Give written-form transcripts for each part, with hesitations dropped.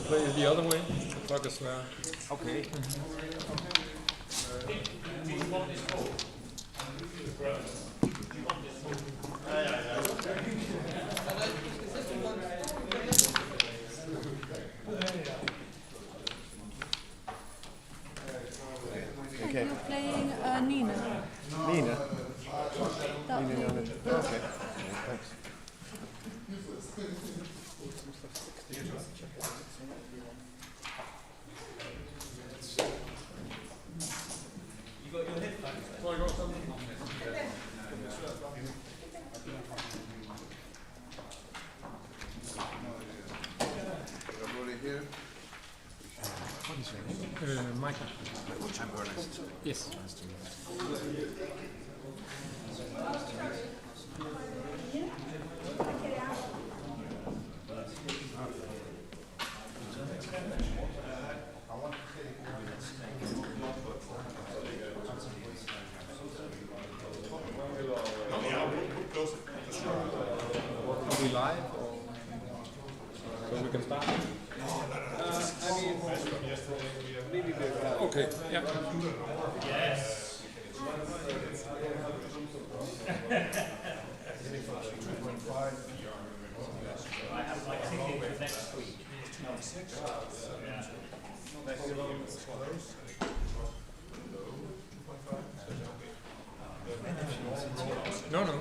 play it the other way. The clock is there. Okay. Okay. You're playing Nina. Nina? That Nina, one. okay. Thanks. You got your headphones? Oh, I got something. Here. What is your name? Michael. I'm Ernest. Yes. Nice to meet you. Are we live or so we can start? Okay. Yeah. Yes. I have like tickets next week. No, no.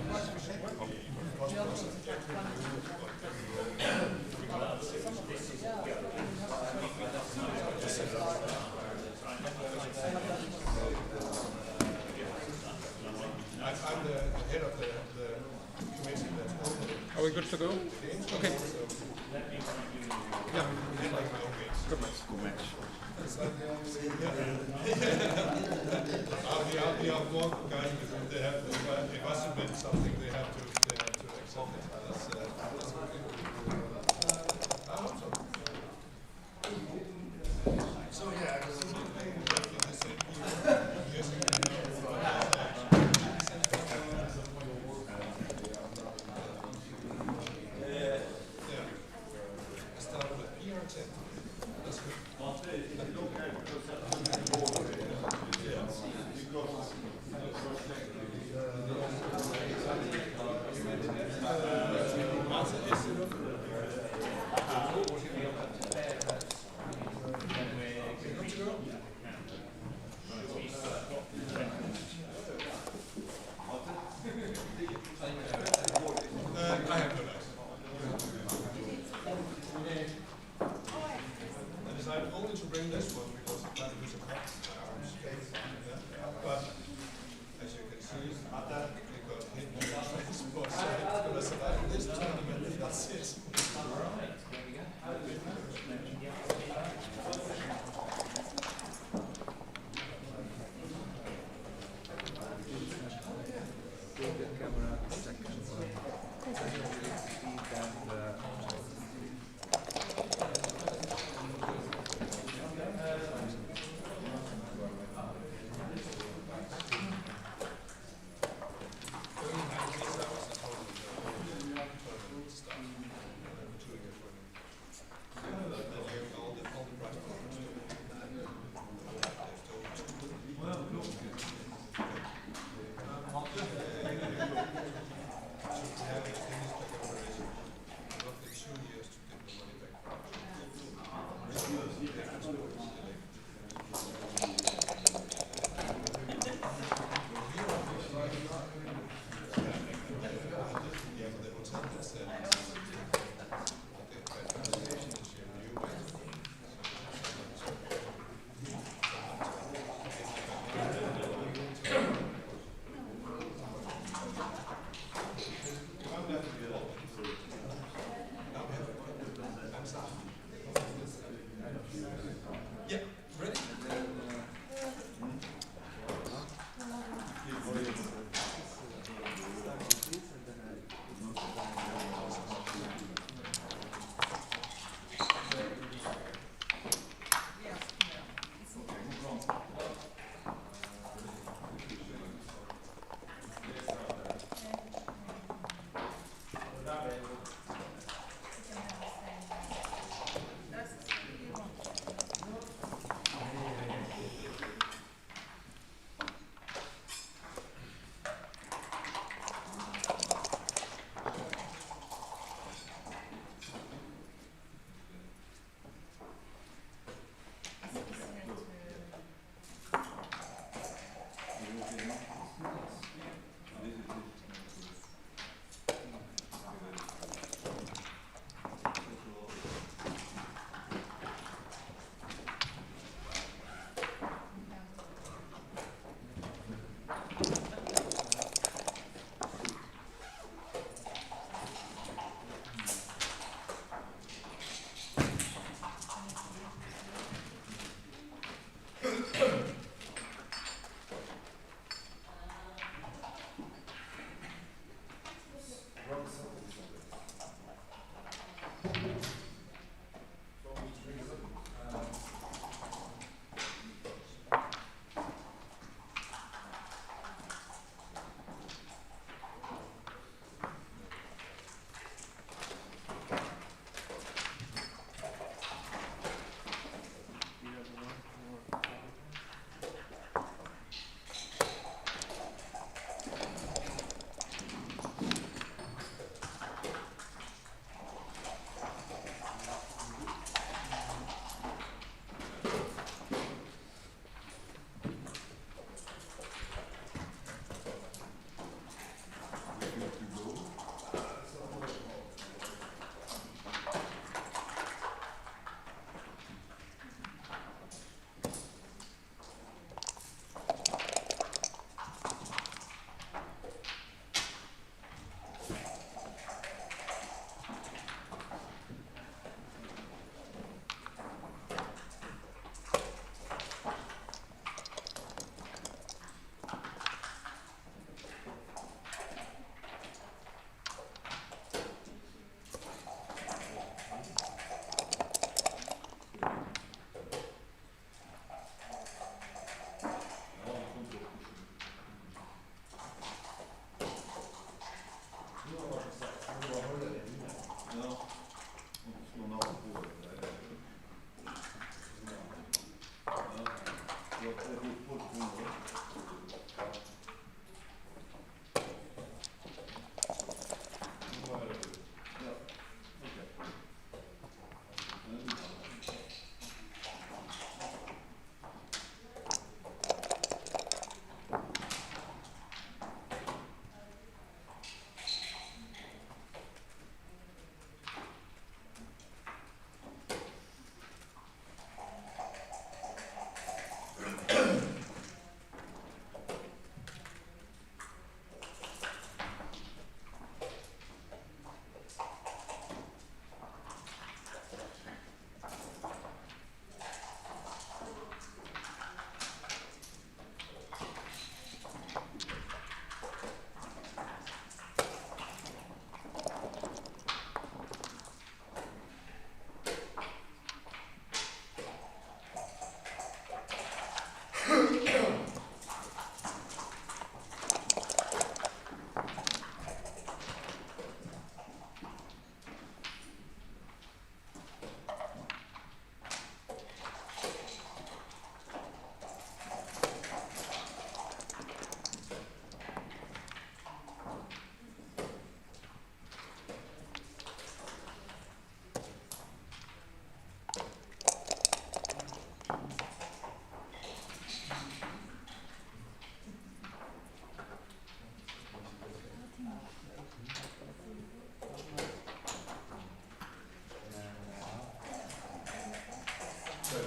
I'm the head of the committee that's open. Are we good to go? Okay. Yeah. Good match. Good match. I'll be on board, guys, because they have, if I submit something, they have to accept it. That's okay. I hope so. So yeah, I started with PR10. That's good. I have no dice. I decided only to bring this one because I plan to use a cup. But as you can see, it got hit in the face. So it's going to survive this tournament. That's it. Yeah, ready? No,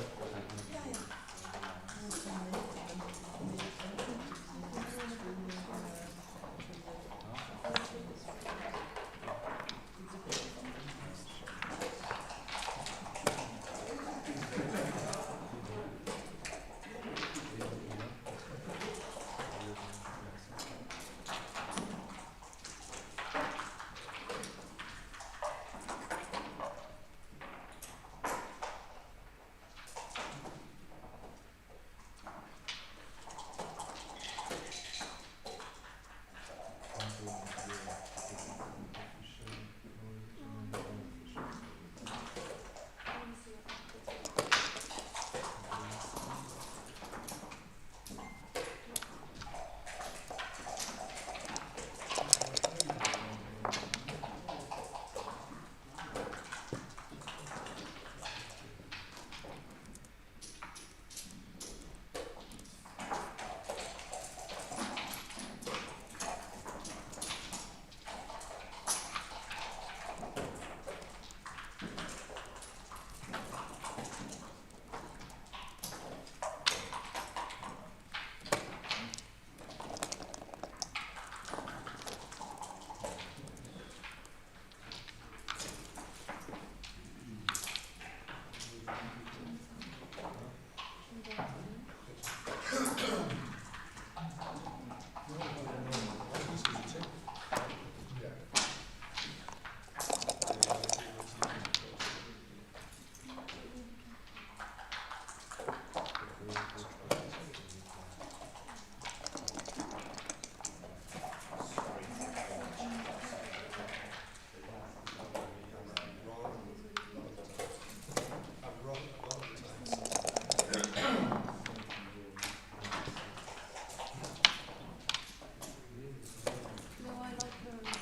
I like her.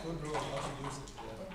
Good rule, how to use it. Yeah.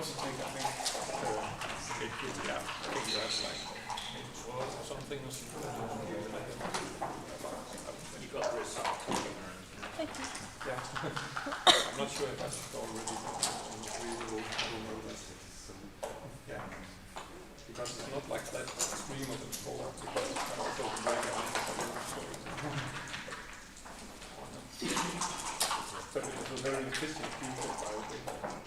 also think, I think, yeah, I think you have like maybe 12 or something. Or something. You got the result. Thank you. Yeah. I'm not sure if I should already we will know that. Yeah. Because it's not like that stream of it forward, because I also like but it was a very efficient keyboard, I would think.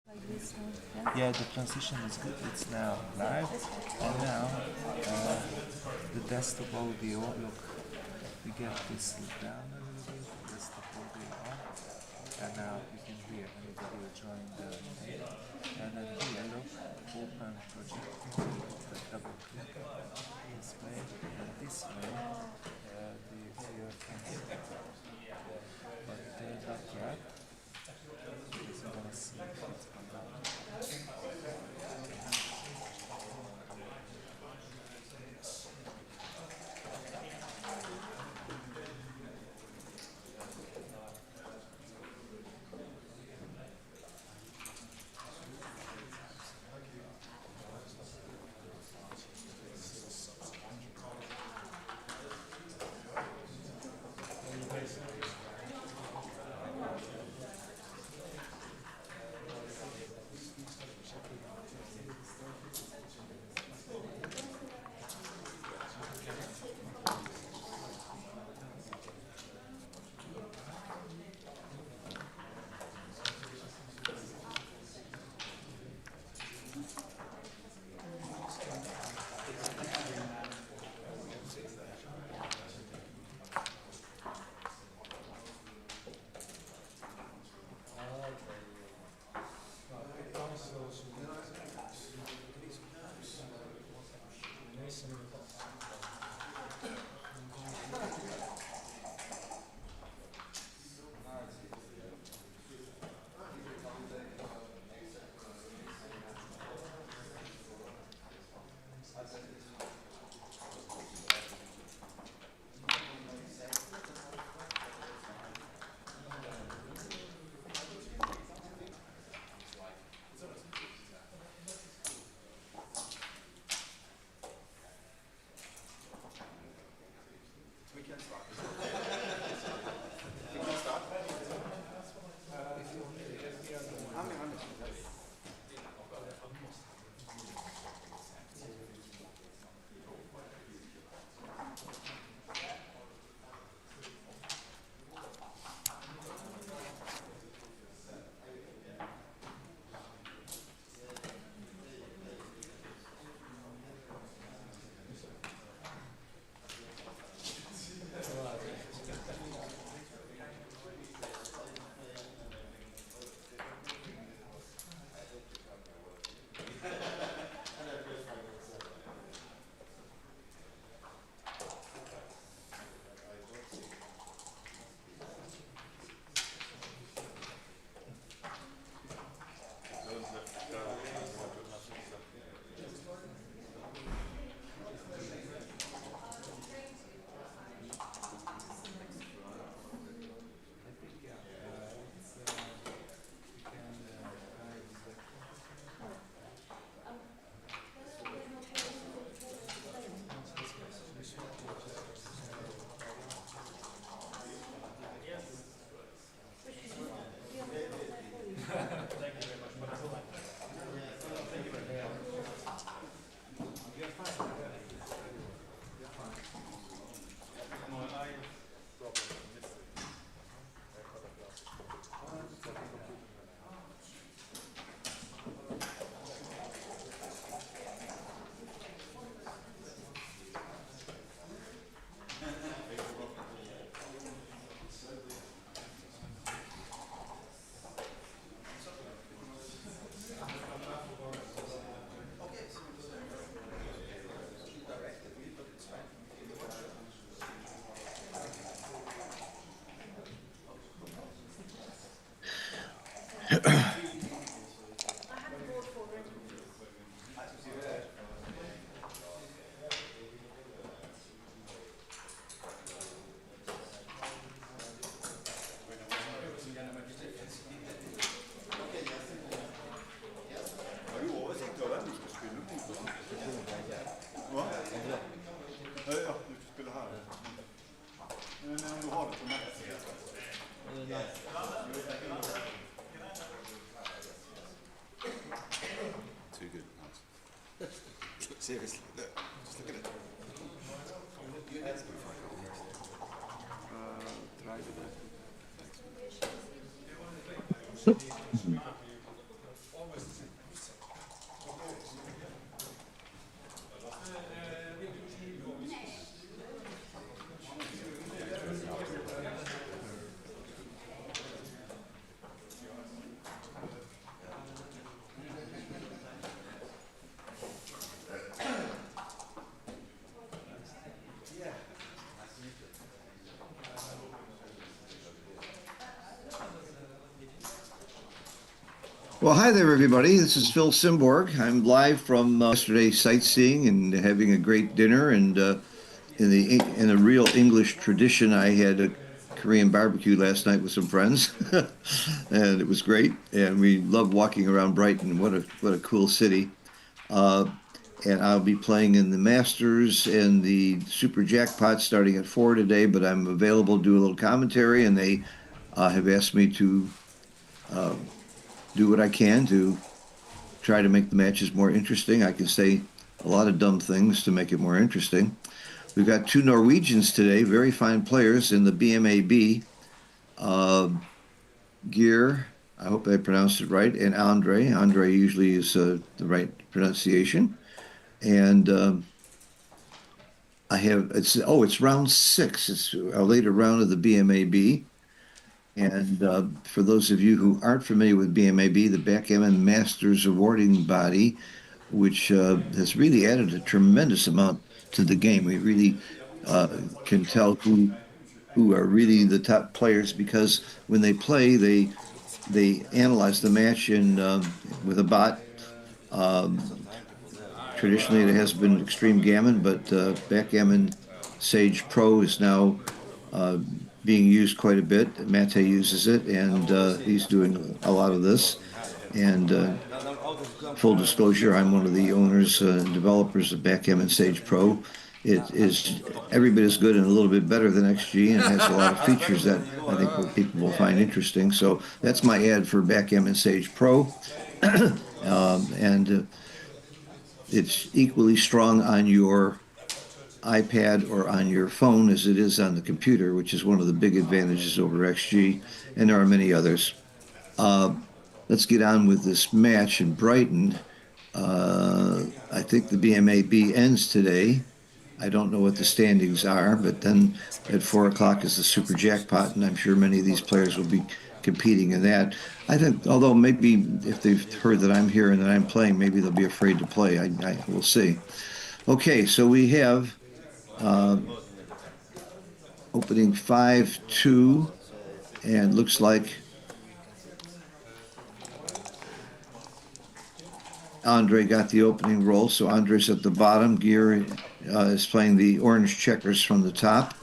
Like this, yeah. Yeah, the transition is good. It's now live, and now the desktop audio. Look, we get this down a little bit. Desktop audio on, and now you can hear anybody who joined the thing. And then here, look, open project. Double click, display, and this way the viewer can see. But not yet. Because you want to see if it's come down. Too good. Seriously, look, just look at it. Try with that. Thanks. Well, hi there, everybody. This is Phil Simborg. I'm live from yesterday sightseeing and having a great dinner. And in a real English tradition, I had a Korean barbecue last night with some friends, and it was great. And we love walking around Brighton. What a cool city. Uh, and I'll be playing in the Masters and the Super Jackpot starting at 4 today. But I'm available to do a little commentary, and they have asked me to uh, do what I can to try to make the matches more interesting. I can say a lot of dumb things to make it more interesting. We've got two Norwegians today, very fine players in the BMAB. Gear, I hope I pronounced it right, and Andre. Andre usually is the right pronunciation. And it's round 6. It's a later round of the BMAB. And for those of you who aren't familiar with BMAB, the Backgammon Masters Awarding Body, which has really added a tremendous amount to the game. We really can tell who are really the top players, because when they play, they analyze the match with a bot. Traditionally, it has been Extreme Gammon, but Backgammon Sage Pro is now being used quite a bit. Mate uses it, and he's doing a lot of this. And full disclosure, I'm one of the owners and developers of Backgammon Sage Pro. It is every bit as good and a little bit better than XG, and it has a lot of features that I think people will find interesting. So that's my ad for Backgammon Sage Pro. And it's equally strong on your iPad or on your phone as it is on the computer, which is one of the big advantages over XG, and there are many others. Let's get on with this match in Brighton. I think the BMAB ends today. I don't know what the standings are, but then at 4 o'clock is the Super Jackpot, and I'm sure many of these players will be competing in that. I think, although maybe if they've heard that I'm here and that I'm playing, maybe they'll be afraid to play. We'll see. Okay, so we have opening 5-2, and looks like Andre got the opening roll, so Andre's at the bottom. Gear is playing the orange checkers from the top.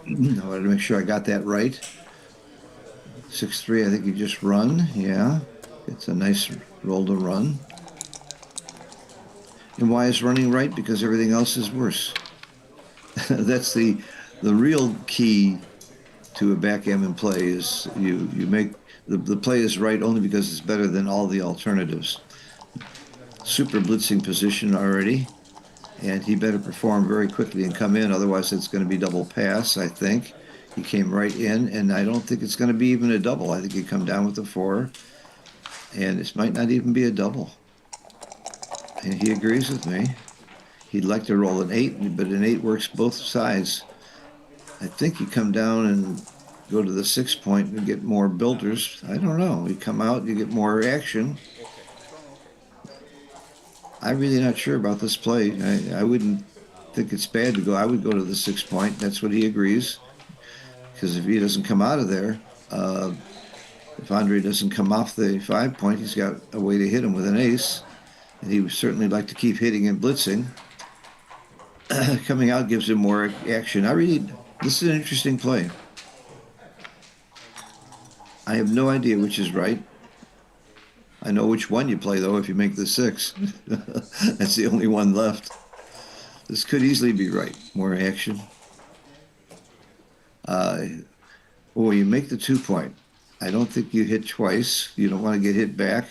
I wanted to make sure I got that right. 6-3, I think you just run. Yeah, it's a nice roll to run. And why is running right? Because everything else is worse. That's the real key to a backgammon play, is you make the play is right only because it's better than all the alternatives. Super blitzing position already, and he better perform very quickly and come in, otherwise it's going to be double pass. I think he came right in, and I don't think it's going to be even a double. I think he'd come down with a 4, and this might not even be a double. And he agrees with me. He'd like to roll an 8, but an 8 works both sides. I think you come down and go to the 6 point and get more builders. I don't know. You come out, you get more action. I'm really not sure about this play. I wouldn't think it's bad to go. I would go to the 6 point. That's what he agrees. Because if he doesn't come out of there, if Andre doesn't come off the 5 point, he's got a way to hit him with an ace. And he would certainly like to keep hitting and blitzing. Coming out gives him more action. This is an interesting play. I have no idea which is right. I know which one you play, though, if you make the 6. That's the only one left. This could easily be right. More action. You make the 2 point. I don't think you hit twice. You don't want to get hit back.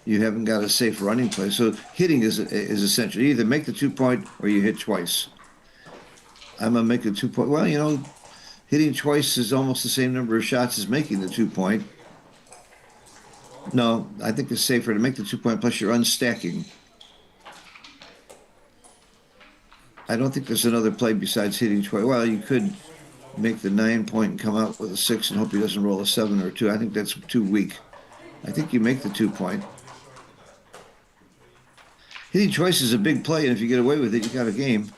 You haven't got a safe running play. So hitting is essential. You either make the 2 point or you hit twice. I'm going to make the 2 point. Well, hitting twice is almost the same number of shots as making the 2 point. No, I think it's safer to make the 2 point, plus you're unstacking. I don't think there's another play besides hitting twice. Well, you could make the 9 point and come out with a 6 and hope he doesn't roll a 7 or 2. I think that's too weak. I think you make the 2 point. Hitting twice is a big play, and if you get away with it, you got a game.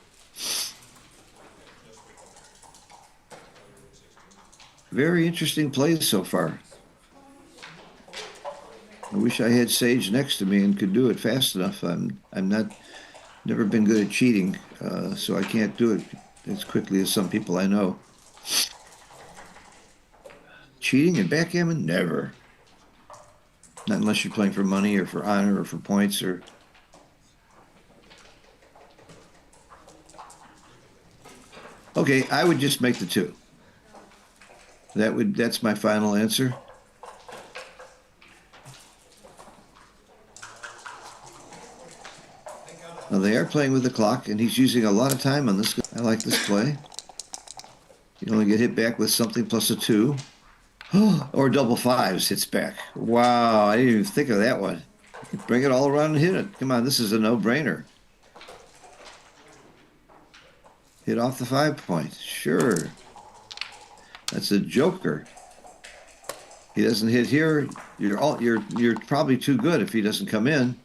Very interesting plays so far. I wish I had Sage next to me and could do it fast enough. Never been good at cheating, so I can't do it as quickly as some people I know. Cheating and backgammon? Never. Not unless you're playing for money or for honor or for points or. Okay, I would just make the 2. That's my final answer. Now they are playing with the clock, and he's using a lot of time on this. I like this play. You only get hit back with something plus a 2. Or double 5s hits back. Wow, I didn't even think of that one. Bring it all around and hit it. Come on, this is a no-brainer. Hit off the 5 point. Sure. That's a joker. He doesn't hit here. You're probably too good if he doesn't come in.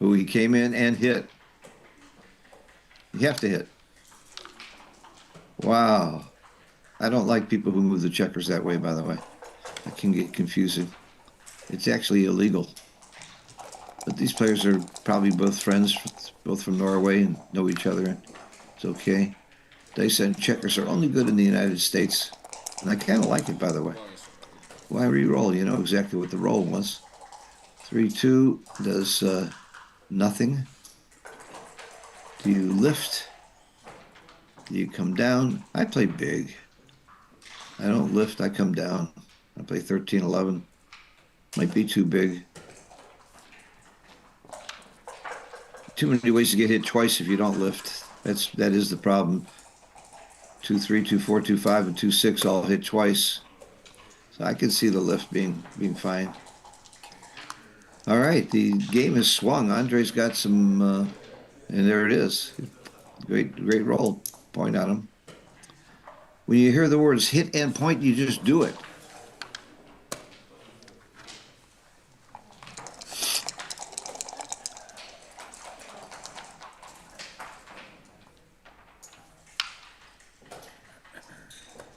Ooh, he came in and hit. You have to hit. Wow. I don't like people who move the checkers that way, by the way. It can get confusing. It's actually illegal. But these players are probably both friends, both from Norway, and know each other. It's okay. Dice and checkers are only good in the United States. And I kind of like it, by the way. Why re-roll? You know exactly what the roll was. 3-2 does nothing. Do you lift? Do you come down? I play big. I don't lift, I come down. I play 13-11. Might be too big. Too many ways to get hit twice if you don't lift. That is the problem. 2-3, 2-4, 2-5, and 2-6 all hit twice. So I can see the lift being fine. All right, the game has swung. Andre's got some, and there it is. Great roll. Point on him. When you hear the words hit and point, you just do it.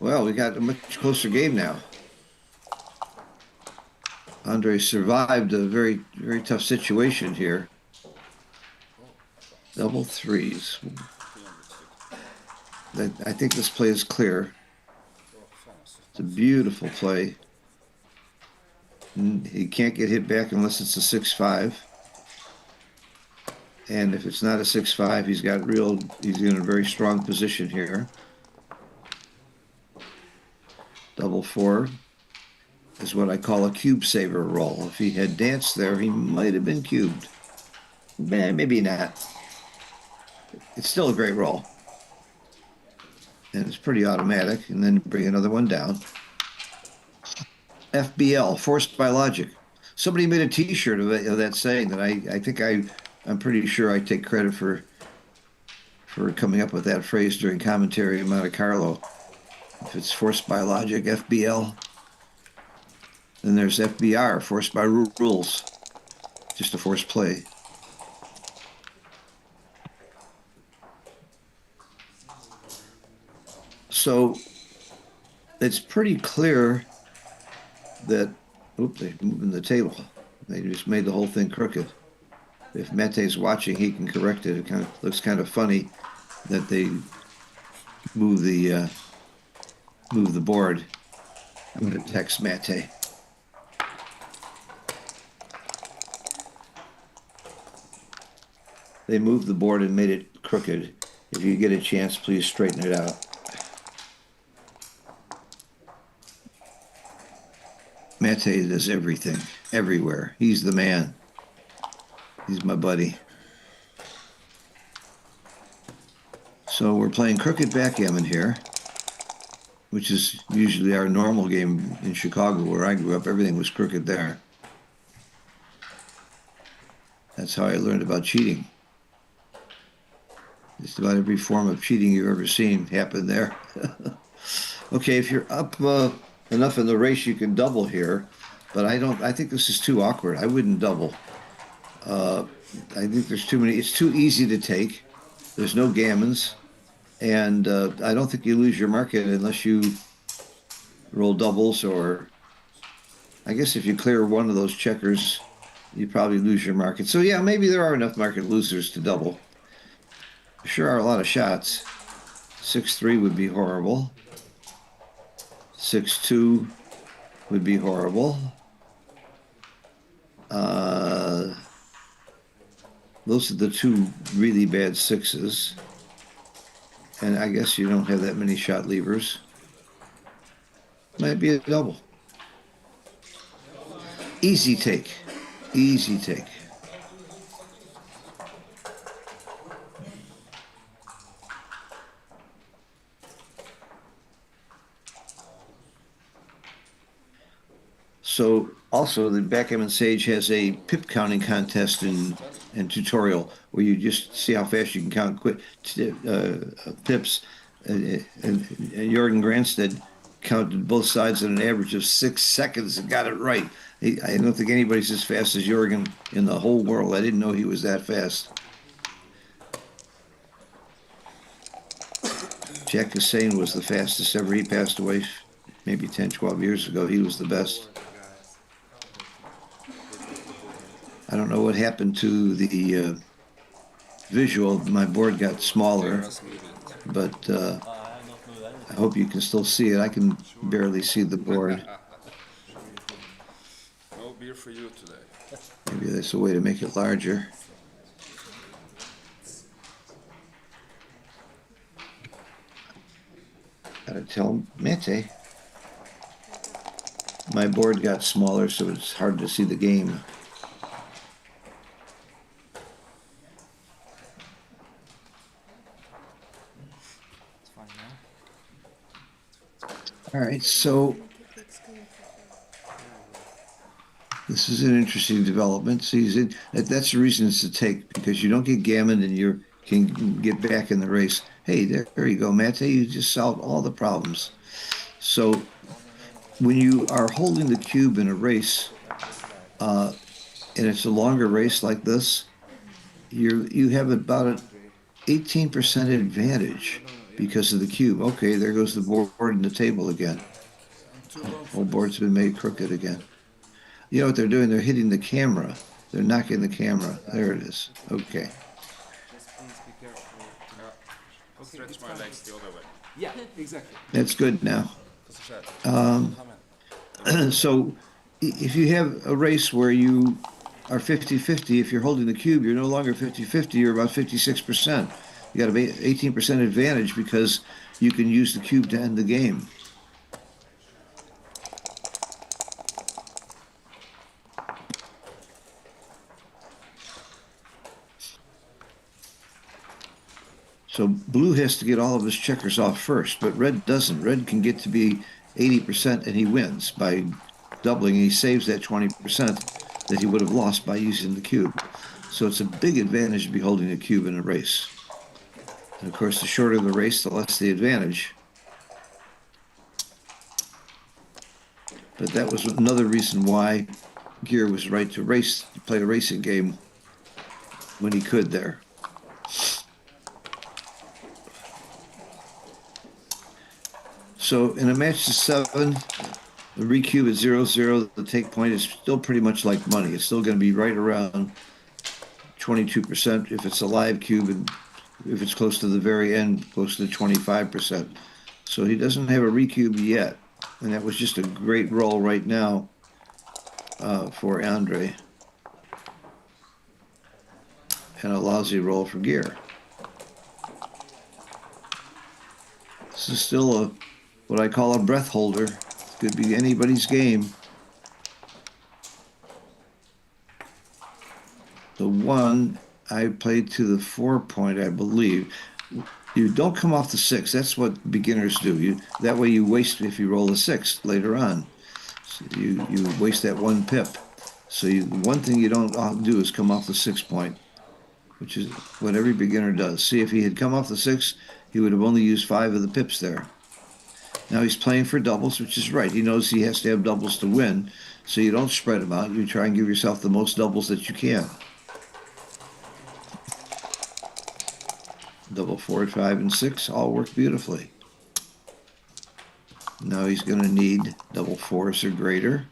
Well, we got a much closer game now. Andre survived a very, very tough situation here. Double 3s. I think this play is clear. It's a beautiful play. He can't get hit back unless it's a 6-5. And if it's not a 6-5, he's in a very strong position here. Double 4 is what I call a cube saver roll. If he had danced there, he might have been cubed. Maybe not. It's still a great roll. And it's pretty automatic. And then bring another one down. FBL, forced by logic. Somebody made a T-shirt of that saying that I think I'm pretty sure I take credit for coming up with that phrase during commentary in Monte Carlo. If it's forced by logic, FBL. Then there's FBR, forced by rules. Just a forced play. So it's pretty clear that, oops, they're moving the table. They just made the whole thing crooked. If Mate's watching, he can correct it. It kind of looks kind of funny that they move the board. I'm going to text Mate. They moved the board and made it crooked. If you get a chance, please straighten it out. Mate does everything, everywhere. He's the man. He's my buddy. So we're playing crooked backgammon here, which is usually our normal game in Chicago, where I grew up. Everything was crooked there. That's how I learned about cheating. Just about every form of cheating you've ever seen happened there. Okay, if you're up enough in the race, you can double here, but I think this is too awkward. I wouldn't double. I think there's too many. It's too easy to take. There's no gammons, and I don't think you lose your market unless you roll doubles, or I guess if you clear one of those checkers, you probably lose your market. So yeah, maybe there are enough market losers to double. There sure are a lot of shots. 6-3 would be horrible. 6-2 would be horrible. Those are the two really bad sixes. And I guess you don't have that many shot levers. Might be a double. Easy take. Easy take. So also the Backgammon Sage has a pip counting contest and tutorial where you just see how fast you can count pips. And Jorgen Granstead counted both sides at an average of 6 seconds and got it right. I don't think anybody's as fast as Jorgen in the whole world. I didn't know he was that fast. Jack Hussein was the fastest ever. He passed away maybe 10, 12 years ago. He was the best. I don't know what happened to the visual. My board got smaller, but I hope you can still see it. I can barely see the board. No beer for you today. Maybe that's a way to make it larger. Gotta tell Mete. My board got smaller, so it's hard to see the game. All right, so this is an interesting development. So that's the reason it's a take, because you don't get gammoned and you can get back in the race. Hey, there you go, Mate. You just solved all the problems. So when you are holding the cube in a race, and it's a longer race like this, you have about an 18% advantage because of the cube. Okay, there goes the board and the table again. Whole board's been made crooked again. You know what they're doing? They're hitting the camera. They're knocking the camera. There it is. Okay. Just please be careful. I'll stretch my legs the other way. Yeah, exactly. That's good now. So if you have a race where you are 50-50, if you're holding the cube, you're no longer 50-50, you're about 56%. You got an 18% advantage because you can use the cube to end the game. So blue has to get all of his checkers off first, but red doesn't. Red can get to be 80% and he wins by doubling. He saves that 20% that he would have lost by using the cube. So it's a big advantage to be holding a cube in a race. And of course, the shorter the race, the less the advantage. But that was another reason why Gear was right to play a racing game when he could there. So in a match to 7, the recube is 0-0. The take point is still pretty much like money. It's still going to be right around 22% if it's a live cube, and if it's close to the very end, close to 25%. So he doesn't have a recube yet, and that was just a great roll right now for Andre, and a lousy roll for Gear. This is still what I call a breath holder. Could be anybody's game. The one I played to the 4 point, I believe. You don't come off the 6. That's what beginners do. That way you waste if you roll a 6 later on. So you waste that 1 pip. So one thing you don't do is come off the 6 point, which is what every beginner does. See, if he had come off the 6, he would have only used 5 of the pips there. Now he's playing for doubles, which is right. He knows he has to have doubles to win, so you don't spread them out. You try and give yourself the most doubles that you can. Double 4, 5, and 6 all work beautifully. Now he's going to need double 4s or greater.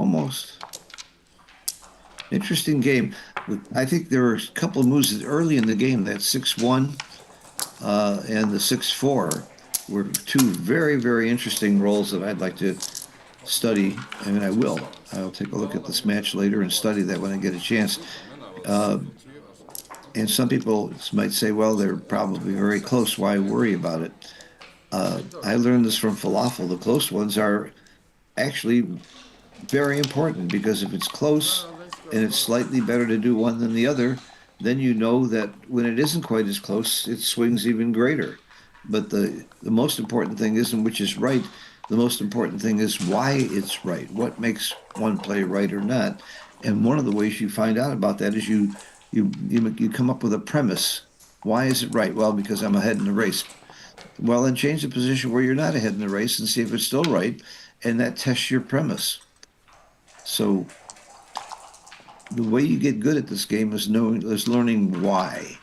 almost. Interesting game. I think there were a couple of moves early in the game. That 6-1 and the 6-4 were two very, very interesting rolls that I'd like to study. I mean, I will. I'll take a look at this match later and study that when I get a chance. And some people might say, well, they're probably very close. Why worry about it? I learned this from Falafel. The close ones are actually very important, because if it's close and it's slightly better to do one than the other, then you know that when it isn't quite as close, it swings even greater. But the most important thing isn't which is right. The most important thing is why it's right. What makes one play right or not? And one of the ways you find out about that is you come up with a premise. Why is it right? Well, because I'm ahead in the race. Well, then change the position where you're not ahead in the race and see if it's still right, and that tests your premise. So the way you get good at this game is learning why.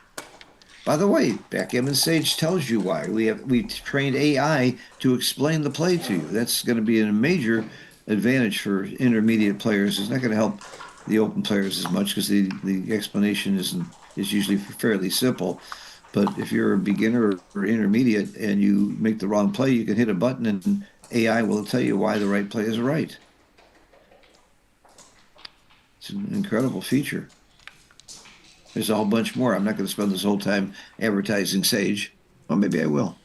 By the way, Backgammon Sage tells you why. We trained AI to explain the play to you. That's going to be a major advantage for intermediate players. It's not going to help the open players as much, because the explanation is usually fairly simple. But if you're a beginner or intermediate and you make the wrong play, you can hit a button and AI will tell you why the right play is right. It's an incredible feature. There's a whole bunch more. I'm not going to spend this whole time advertising Sage. Well, maybe I will.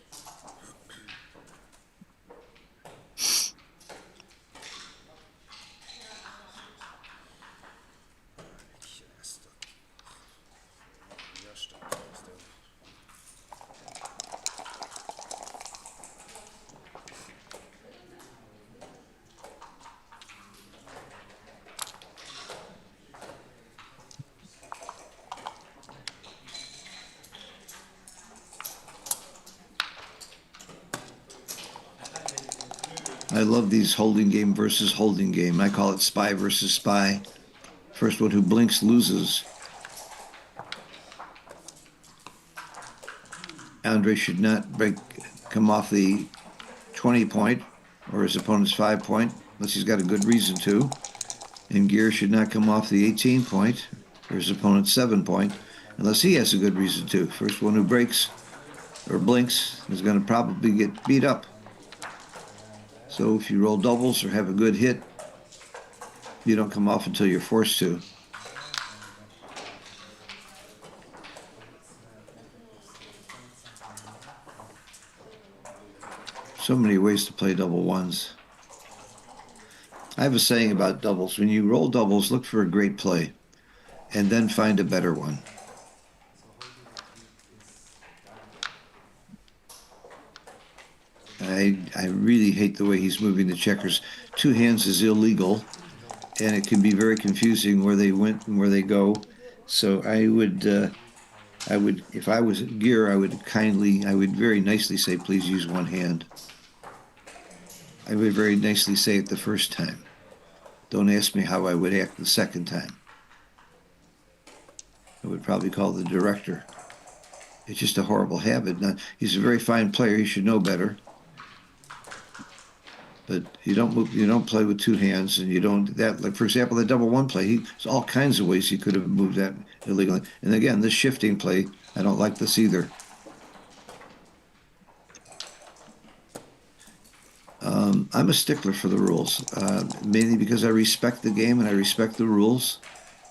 I love these holding game versus holding game. I call it spy versus spy. First one who blinks loses. Andre should not come off the 20 point or his opponent's 5 point unless he's got a good reason to. And Gear should not come off the 18 point or his opponent's 7 point unless he has a good reason to. First one who breaks or blinks is going to probably get beat up. So if you roll doubles or have a good hit, you don't come off until you're forced to. So many ways to play double ones. I have a saying about doubles. When you roll doubles, look for a great play and then find a better one. I really hate the way he's moving the checkers. Two hands is illegal, and it can be very confusing where they went and where they go. So I would, if I was Gear, I would very nicely say, please use one hand. I would very nicely say it the first time. Don't ask me how I would act the second time. I would probably call the director. It's just a horrible habit. Now, he's a very fine player. He should know better. But you don't play with two hands, and you don't like, for example, the double one play. There's all kinds of ways he could have moved that illegally. And again, this shifting play, I don't like this either. I'm a stickler for the rules, mainly because I respect the game and I respect the rules,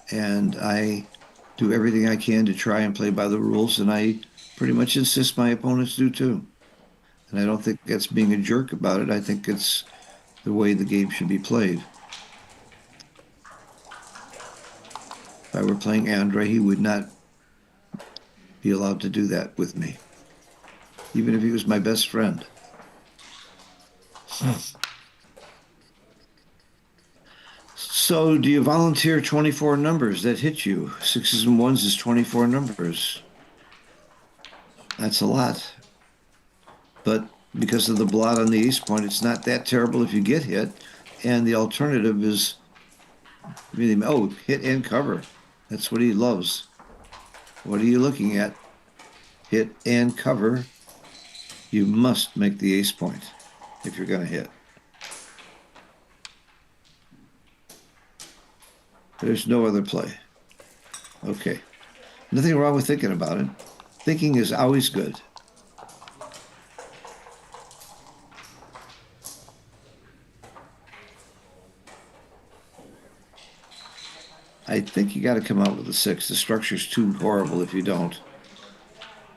and I do everything I can to try and play by the rules, and I pretty much insist my opponents do too. And I don't think that's being a jerk about it. I think it's the way the game should be played. If I were playing Andre, he would not be allowed to do that with me, even if he was my best friend. So do you volunteer 24 numbers that hit you? 6s and 1s is 24 numbers. That's a lot. But because of the blot on the ace point, it's not that terrible if you get hit. And the alternative is really, hit and cover. That's what he loves. What are you looking at? Hit and cover. You must make the ace point if you're going to hit. There's no other play. Okay. Nothing wrong with thinking about it. Thinking is always good. I think you got to come out with a 6. The structure's too horrible if you don't.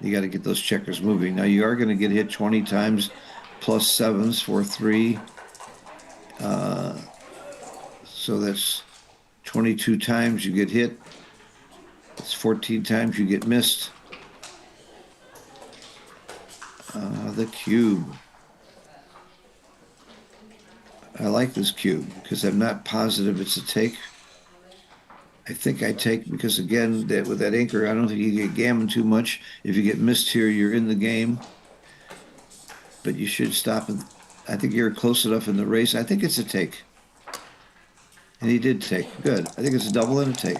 You got to get those checkers moving. Now you are going to get hit 20 times plus 7s for 3. So that's 22 times you get hit. It's 14 times you get missed. The cube. I like this cube because I'm not positive it's a take. I think I take because, again, that with that anchor, I don't think you get gammon too much. If you get missed here, you're in the game. But you should stop. I think you're close enough in the race. I think it's a take. And he did take. Good. I think it's a double and a take.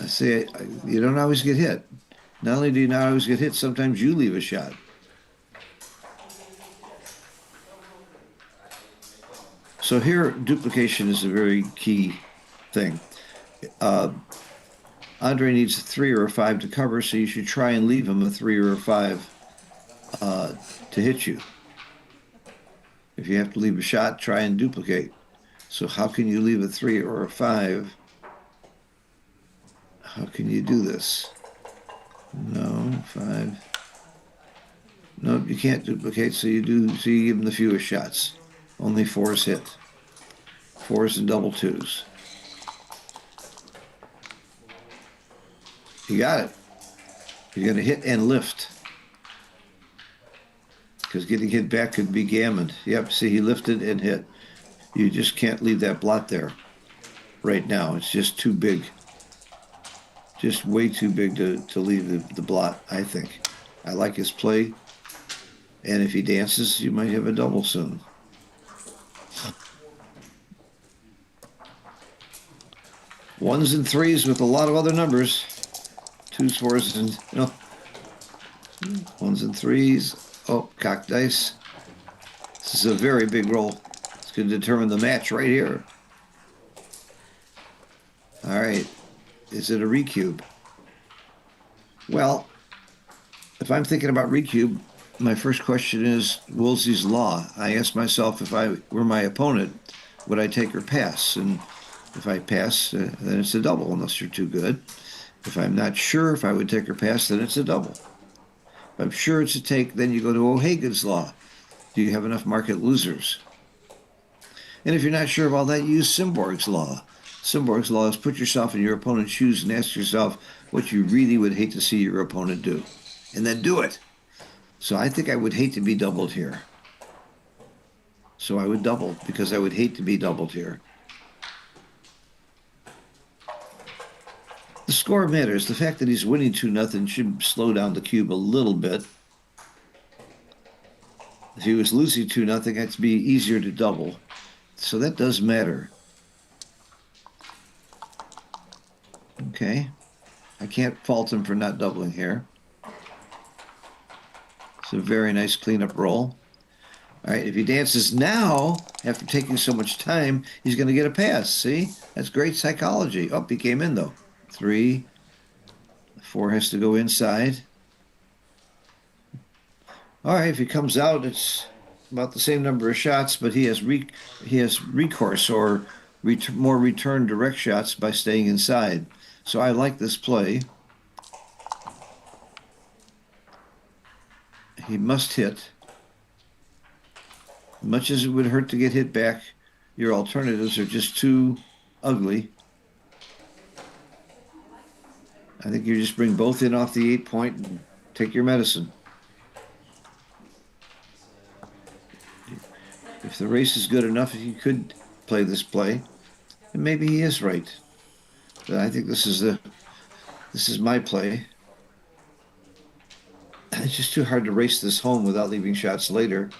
I say you don't always get hit. Not only do you not always get hit, sometimes you leave a shot. So here, duplication is a very key thing. Andre needs a 3 or a 5 to cover, so you should try and leave him a 3 or a 5 to hit you. If you have to leave a shot, try and duplicate. So how can you leave a 3 or a 5? How can you do this? No, 5. No, you can't duplicate, so you give him the fewest shots. Only 4s hit. 4s and double 2s. You got it. You're going to hit and lift. Because getting hit back could be gammon. Yep, see, he lifted and hit. You just can't leave that blot there right now. It's just too big. Just way too big to leave the blot, I think. I like his play. And if he dances, you might have a double soon. Ones and 3s with a lot of other numbers. 2s, 4s, and no. 1s and 3s. Oh, cock dice. This is a very big roll. It's going to determine the match right here. All right. Is it a recube? Well, if I'm thinking about recube, my first question is Woolsey's Law. I ask myself, if I were my opponent, would I take or pass? And if I pass, then it's a double, unless you're too good. If I'm not sure if I would take or pass, then it's a double. If I'm sure it's a take, then you go to O'Hagan's Law. Do you have enough market losers? And if you're not sure of all that, use Simborg's Law. Simborg's Law is put yourself in your opponent's shoes and ask yourself what you really would hate to see your opponent do. And then do it. So I think I would hate to be doubled here. So I would double, because I would hate to be doubled here. The score matters. The fact that he's winning 2-0 should slow down the cube a little bit. If he was losing 2-0, it'd be easier to double. So that does matter. Okay. I can't fault him for not doubling here. It's a very nice cleanup roll. All right, if he dances now, after taking so much time, he's going to get a pass. See? That's great psychology. Oh, he came in, though. 3. 4 has to go inside. All right, if he comes out, it's about the same number of shots, but he has recourse or more return direct shots by staying inside. So I like this play. He must hit. Much as it would hurt to get hit back, your alternatives are just too ugly. I think you just bring both in off the 8-point and take your medicine. If the race is good enough, he could play this play, and maybe he is right. But I think this is my play. It's just too hard to race this home without leaving shots later.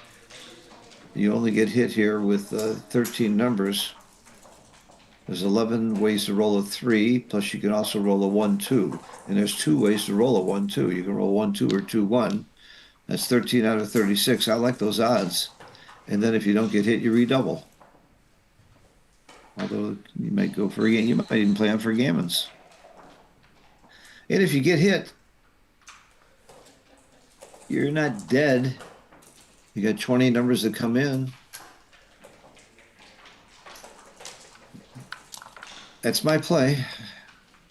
You only get hit here with 13 numbers. There's 11 ways to roll a 3, plus you can also roll a 1-2. And there's 2 ways to roll a 1-2. You can roll 1-2 or 2-1. That's 13 out of 36. I like those odds. And then if you don't get hit, you redouble. Although you might go for you might even plan for gammons. And if you get hit, you're not dead. You got 20 numbers that come in. That's my play.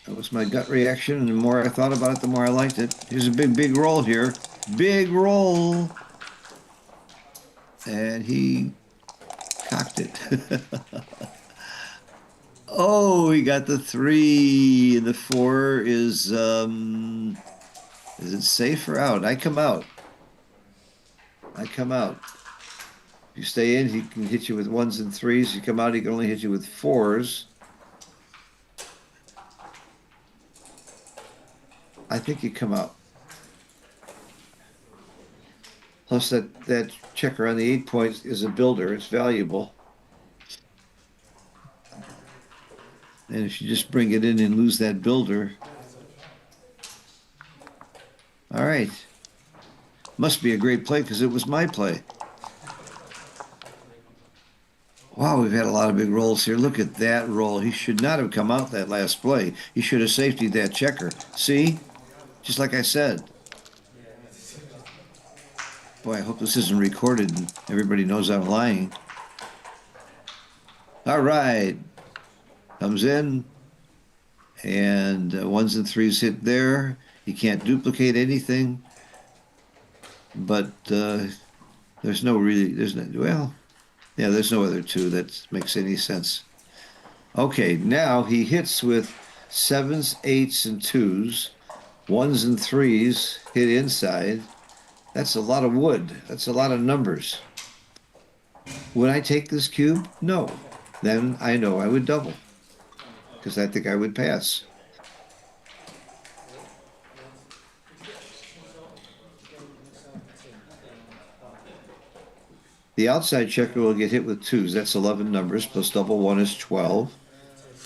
That was my gut reaction, and the more I thought about it, the more I liked it. Here's a big roll here. Big roll. And he cocked it. Oh, he got the 3, and the 4 is it safe or out? I come out. I come out. If you stay in, he can hit you with 1s and 3s. You come out, he can only hit you with 4s. I think you come out. Plus that checker on the 8 points is a builder. It's valuable. And if you just bring it in and lose that builder. All right. Must be a great play because it was my play. Wow, we've had a lot of big rolls here. Look at that roll. He should not have come out that last play. He should have safetied that checker. See? Just like I said. Boy, I hope this isn't recorded and everybody knows I'm lying. All right. Comes in. And 1s and 3s hit there. He can't duplicate anything. But there's no, well, yeah, there's no other 2 that makes any sense. Okay, now he hits with 7s, 8s, and 2s. 1s and 3s hit inside. That's a lot of wood. That's a lot of numbers. Would I take this cube? No. Then I know I would double because I think I would pass. The outside checker will get hit with 2s. That's 11 numbers, plus double 1 is 12,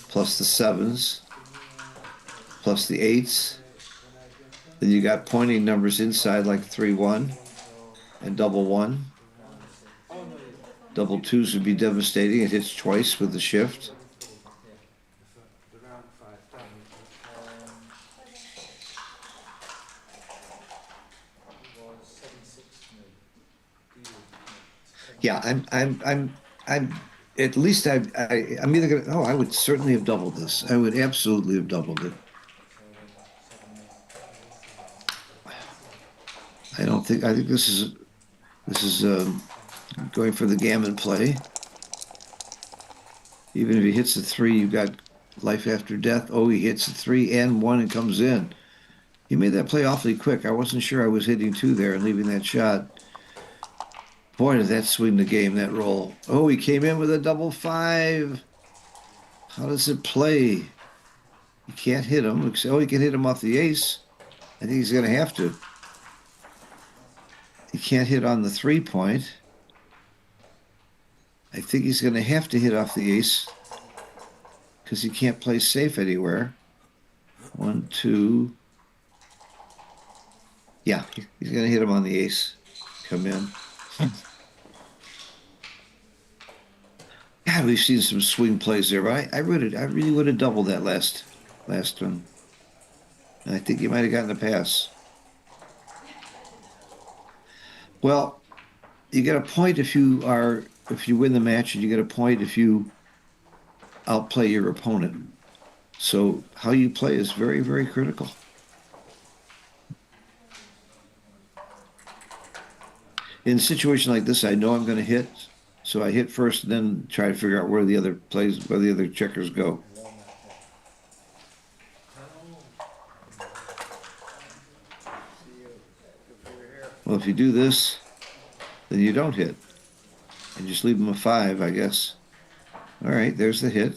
plus the 7s, plus the 8s. Then you got pointing numbers inside like 3-1 and double 1. Double 2s would be devastating. It hits twice with the shift. Yeah, I'm at least I'm either gonna, I would certainly have doubled this. I would absolutely have doubled it. I think this is going for the gammon play. Even if he hits a 3, you've got life after death. Oh, he hits a 3 and 1 and comes in. He made that play awfully quick. I wasn't sure I was hitting 2 there and leaving that shot. Boy, did that swing the game, that roll. Oh, he came in with a double 5. How does it play? You can't hit him. Oh, he can hit him off the ace. I think he's going to have to. He can't hit on the 3 point. I think he's going to have to hit off the ace because he can't play safe anywhere. 1, 2. Yeah, he's going to hit him on the ace. Come in. God, we've seen some swing plays there, but I really would have doubled that last one. And I think you might have gotten a pass. Well, you get a point if you win the match, and you get a point if you outplay your opponent. So how you play is very, very critical. In a situation like this, I know I'm going to hit, so I hit first, and then try to figure out where the other checkers go. Well, if you do this, then you don't hit. And just leave them a 5, I guess. All right, there's the hit.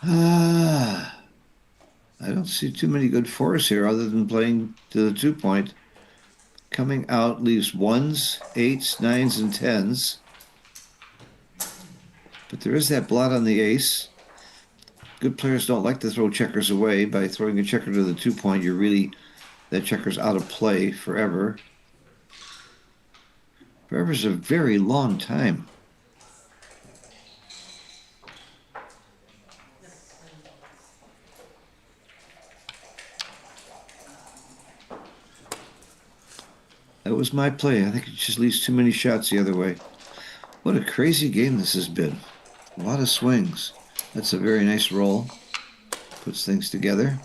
Ah, I don't see too many good fours here other than playing to the 2-point. Coming out leaves ones, eights, nines, and tens. But there is that blot on the ace. Good players don't like to throw checkers away. By throwing a checker to the 2-point, that checker's out of play forever. Forever's a very long time. That was my play. I think it just leaves too many shots the other way. What a crazy game this has been. A lot of swings. That's a very nice roll. Puts things together.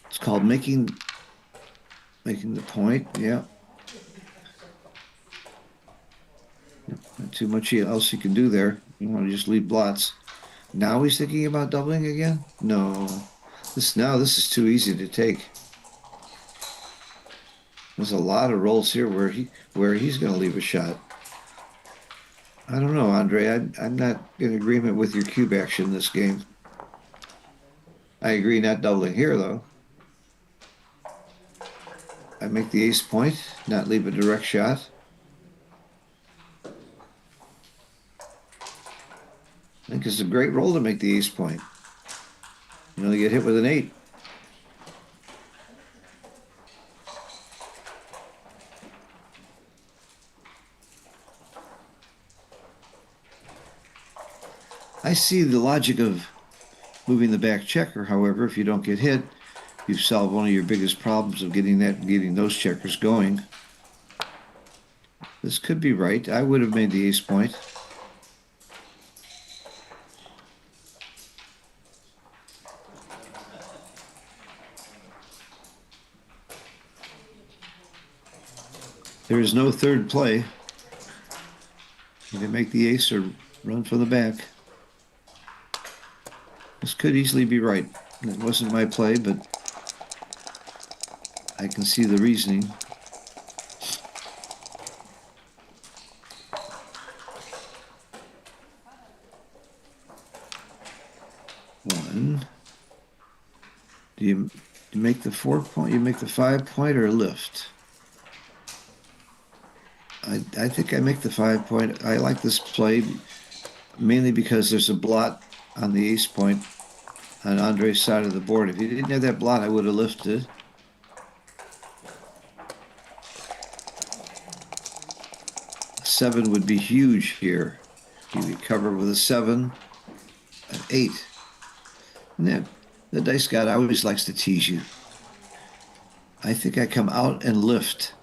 It's called making the point. Yeah. Not too much else you can do there. You want to just leave blots. Now he's thinking about doubling again? No. This is too easy to take. There's a lot of rolls here where he's going to leave a shot. I don't know, Andre. I'm not in agreement with your cube action this game. I agree not doubling here, though. I make the ace point, not leave a direct shot. I think it's a great roll to make the ace point. You know, you get hit with an 8. I see the logic of moving the back checker. However, if you don't get hit, you've solved one of your biggest problems of getting those checkers going. This could be right. I would have made the ace point. There is no third play. You can make the ace or run for the back. This could easily be right. It wasn't my play, but I can see the reasoning. One. Do you make the 4-point? You make the 5-point or lift? I think I make the 5-point. I like this play mainly because there's a blot on the ace point on Andre's side of the board. If he didn't have that blot, I would have lifted. A 7 would be huge here. You would cover with a 7, an 8. And then the dice god always likes to tease you. I think I come out and lift.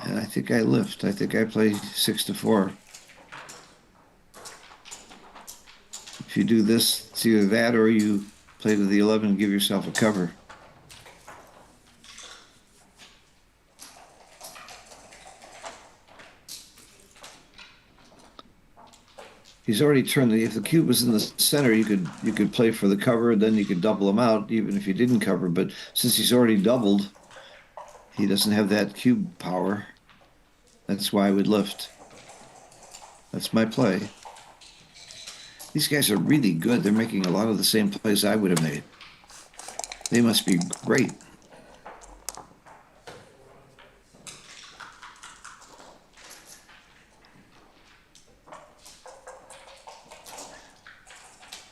And I think I lift. I think I play 6-4. If you do this, it's either that or you play to the 11 and give yourself a cover. He's already turned if the cube was in the center, you could play for the cover, then you could double him out even if you didn't cover. But since he's already doubled, he doesn't have that cube power. That's why I would lift. That's my play. These guys are really good. They're making a lot of the same plays I would have made. They must be great.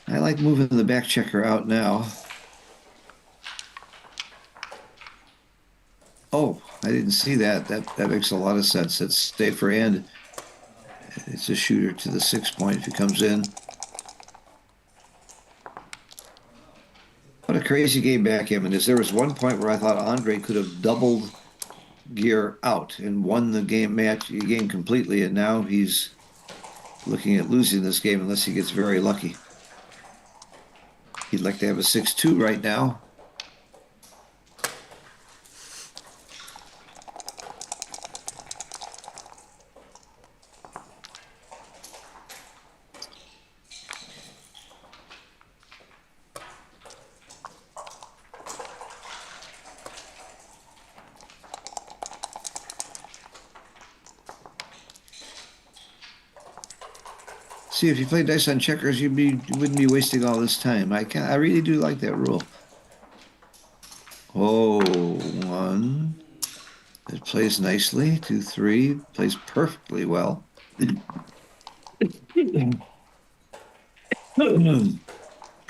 I like moving the back checker out now. Oh, I didn't see that. That makes a lot of sense. It's safer and it's a shooter to the 6-point if he comes in. What a crazy game backgammon is. There was one point where I thought Andre could have doubled gear out and won the game completely, and now he's looking at losing this game unless he gets very lucky. He'd like to have a 6-2 right now. See, if you play dice on checkers, you wouldn't be wasting all this time. I really do like that rule. Oh, 1. It plays nicely. 2, 3 plays perfectly well. Pretty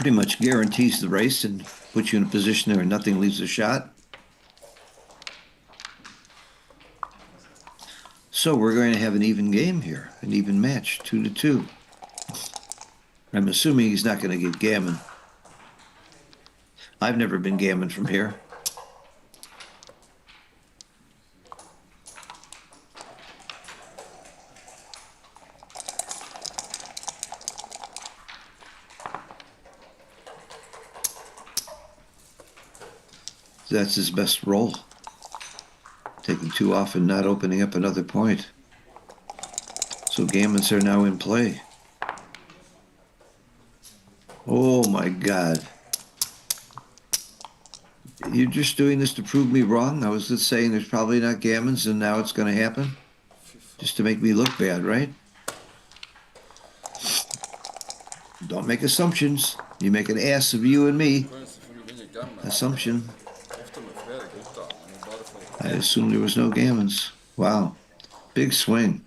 much guarantees the race and puts you in a position where nothing leaves a shot. So we're going to have an even game here, an even match, 2-2. I'm assuming he's not going to get gammon. I've never been gammon from here. That's his best roll. Taking 2 off and not opening up another point. So gammons are now in play. Oh my God. You're just doing this to prove me wrong? I was just saying there's probably not gammons and now it's going to happen? Just to make me look bad, right? Don't make assumptions. You make an ass of you and me. Assumption. I assumed there was no gammons. Wow. Big swing.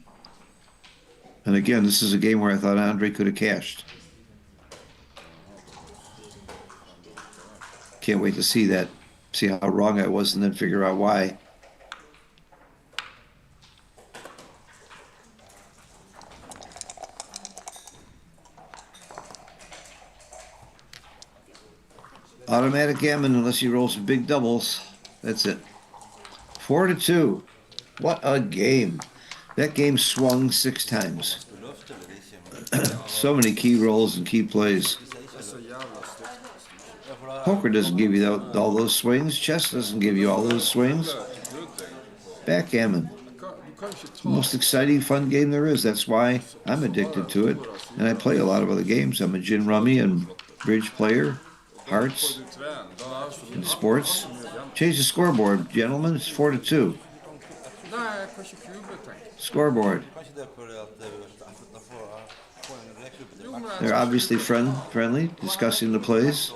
And again, this is a game where I thought Andre could have cashed. Can't wait to see that. See how wrong I was and then figure out why. Automatic gammon unless he rolls some big doubles. That's it. 4-2. What a game. That game swung 6 times. So many key rolls and key plays. Poker doesn't give you all those swings. Chess doesn't give you all those swings. Backgammon. It's the most exciting, fun game there is. That's why I'm addicted to it. And I play a lot of other games. I'm a gin rummy and bridge player. Hearts. And sports. Change the scoreboard, gentlemen. It's 4-2. Scoreboard. They're obviously friendly, discussing the plays.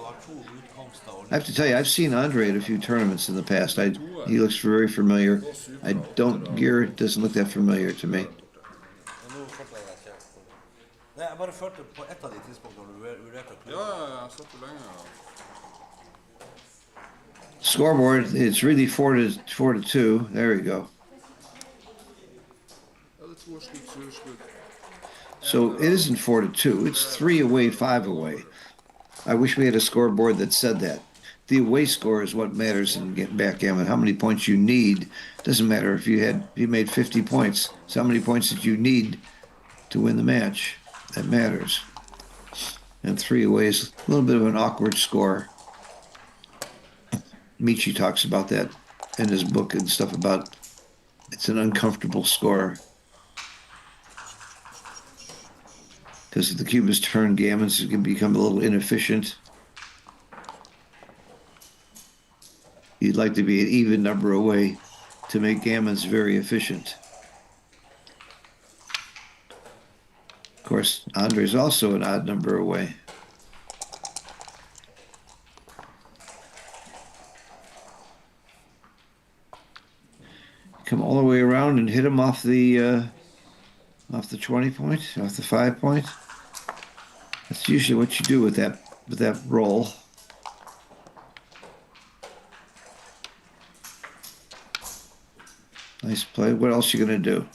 I have to tell you, I've seen Andre at a few tournaments in the past. He looks very familiar. Gear doesn't look that familiar to me. Scoreboard, it's really 4-2. There we go. So it isn't 4-2. It's 3 away, 5 away. I wish we had a scoreboard that said that. The away score is what matters in backgammon. How many points you need doesn't matter if you made 50 points. It's how many points that you need to win the match that matters. And 3 away is a little bit of an awkward score. Michi talks about that in his book and stuff about it's an uncomfortable score. Because if the cube is turned, gammons can become a little inefficient. You'd like to be an even number away to make gammons very efficient. Of course, Andre's also an odd number away. Come all the way around and hit him off the 20 point, off the 5 point. That's usually what you do with that roll. Nice play. What else are you going to do?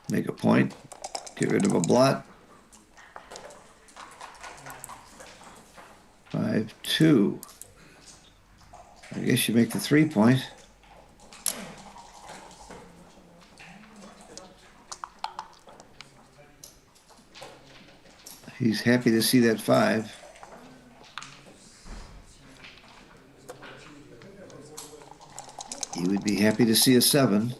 Make a point. Get rid of a blot. 5-2. I guess you make the 3 point. He's happy to see that 5. He would be happy to see a 7.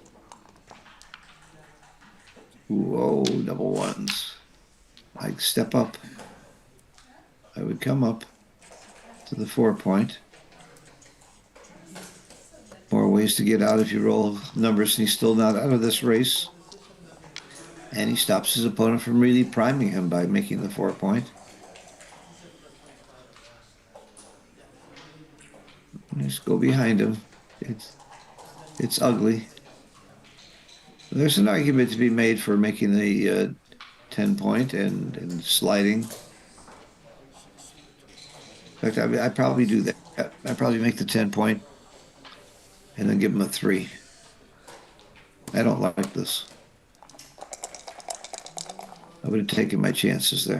Whoa, double ones. I'd step up. I would come up to the 4 point. More ways to get out if you roll numbers and he's still not out of this race. And he stops his opponent from really priming him by making the 4-point. Just go behind him. It's ugly. There's an argument to be made for making the 10-point and sliding. In fact, I probably do that. I probably make the 10-point and then give him a 3. I don't like this. I would have taken my chances there.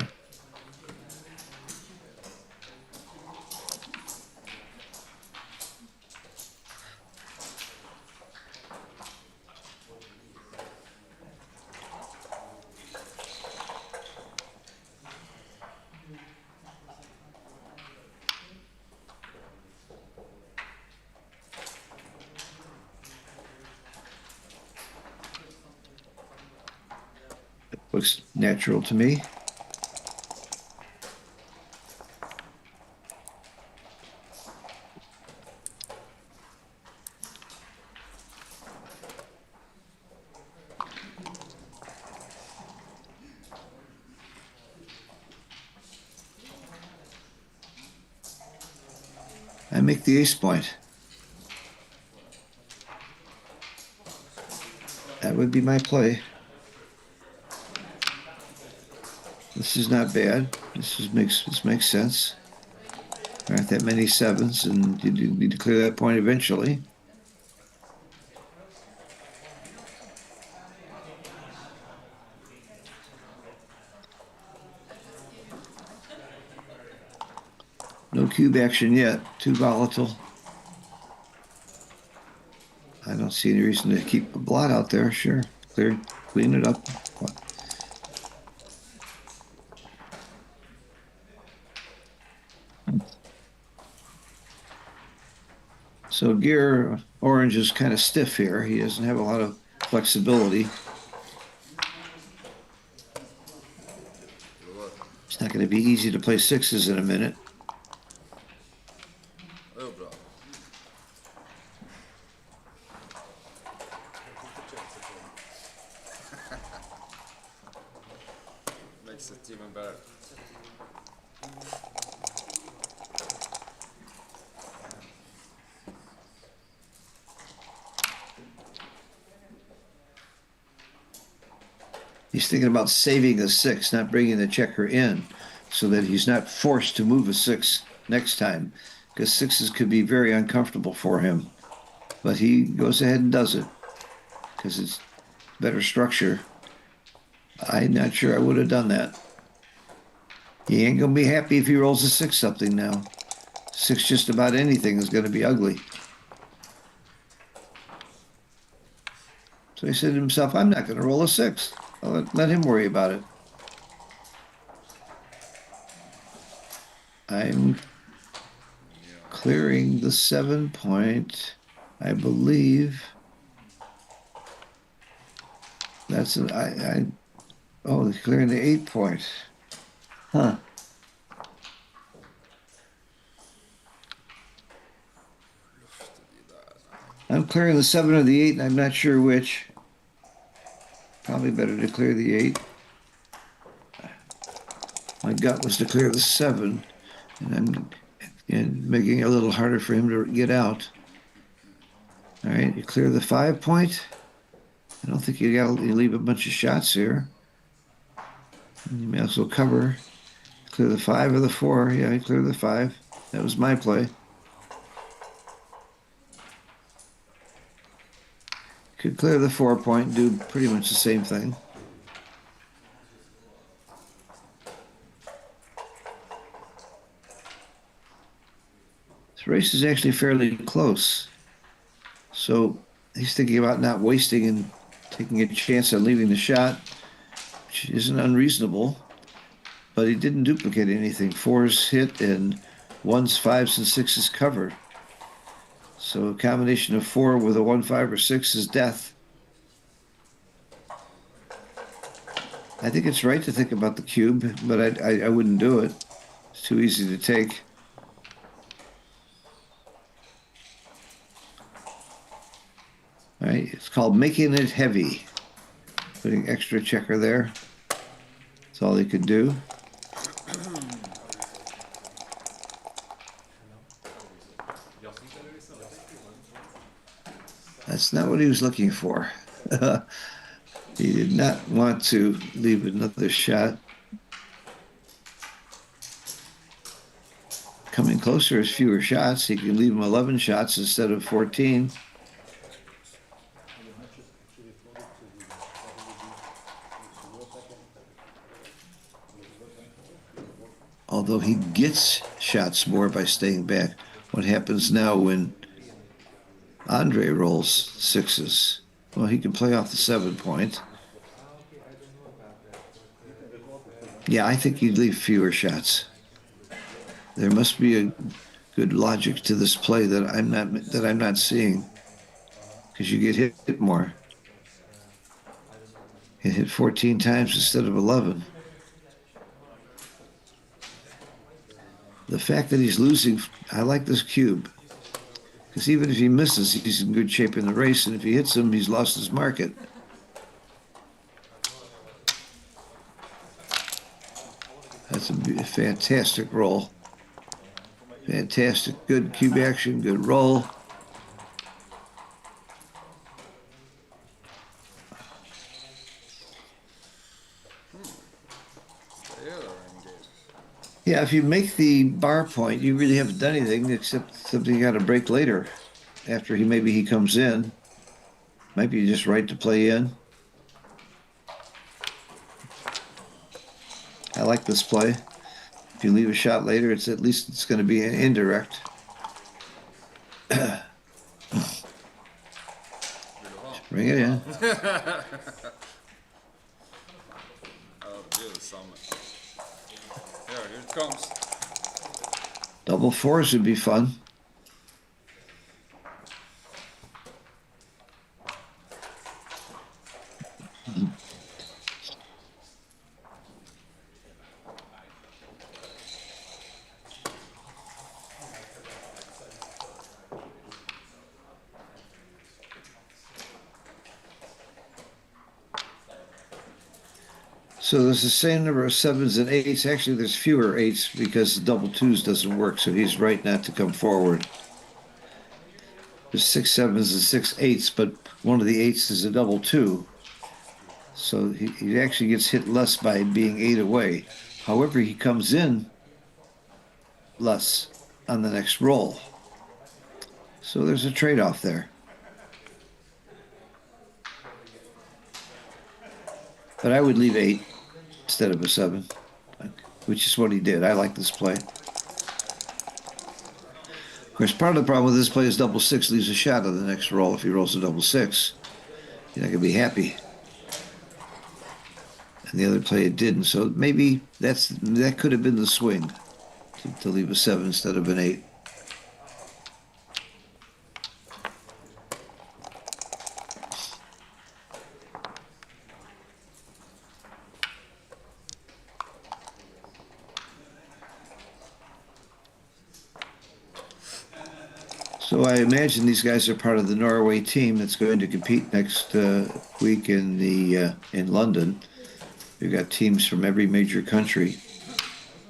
Looks natural to me. I make the ace point. That would be my play. This is not bad. This makes sense. There aren't that many 7s, and you do need to clear that point eventually. No cube action yet. Too volatile. I don't see any reason to keep a blot out there. Sure. Clean it up. So gear orange is kind of stiff here. He doesn't have a lot of flexibility. It's not going to be easy to play 6s in a minute. Makes it even better. He's thinking about saving a 6, not bringing the checker in, so that he's not forced to move a 6 next time, because 6s could be very uncomfortable for him. But he goes ahead and does it, because it's better structure. I'm not sure I would have done that. He ain't going to be happy if he rolls a 6 something now. 6 just about anything is going to be ugly. So he said to himself, I'm not going to roll a 6. I'll let him worry about it. I'm clearing the 7-point, I believe. That's an, oh, clearing the 8-point. Huh. I'm clearing the 7 or the 8, and I'm not sure which. Probably better to clear the 8. My gut was to clear the 7, and I'm making it a little harder for him to get out. All right, you clear the 5-point. I don't think you leave a bunch of shots here. And you may also cover. Clear the 5 or the 4. Yeah, I clear the 5. That was my play. Could clear the 4-point, do pretty much the same thing. This race is actually fairly close. So he's thinking about not wasting and taking a chance on leaving the shot, which isn't unreasonable. But he didn't duplicate anything. 4s hit and 1s, 5s, and 6s covered. So a combination of 4 with a 1, 5, or 6 is death. I think it's right to think about the cube, but I wouldn't do it. It's too easy to take. All right, it's called making it heavy. Putting extra checker there. That's all he could do. That's not what he was looking for. He did not want to leave another shot. Coming closer is fewer shots. He can leave him 11 shots instead of 14. Although he gets shots more by staying back. What happens now when Andre rolls sixes? Well, he can play off the 7 point. Yeah, I think he'd leave fewer shots. There must be a good logic to this play that I'm not seeing, because you get hit more. You hit 14 times instead of 11. The fact that he's losing, I like this cube, because even if he misses, he's in good shape in the race, and if he hits him, he's lost his market. That's a fantastic roll. Fantastic, good cube action, good roll. Yeah, if you make the bar point, you really haven't done anything except something you got to break later. After maybe he comes in, might be just right to play in. I like this play. If you leave a shot later, it's at least it's going to be an indirect. Bring it in. Here it comes. Double fours would be fun. So there's the same number of 7s and 8s. Actually, there's fewer 8s because double 2s doesn't work, so he's right not to come forward. There's 6 7s and 6 8s, but one of the 8s is a double 2. So he actually gets hit less by being 8 away. However, he comes in less on the next roll. So there's a trade-off there. But I would leave 8 instead of a 7, which is what he did. I like this play. Of course, part of the problem with this play is double 6 leaves a shot on the next roll. If he rolls a double 6, you're not going to be happy. And the other play it didn't. So maybe that could have been the swing to leave a 7 instead of an 8. So I imagine these guys are part of the Norway team that's going to compete next week in London. We've got teams from every major country.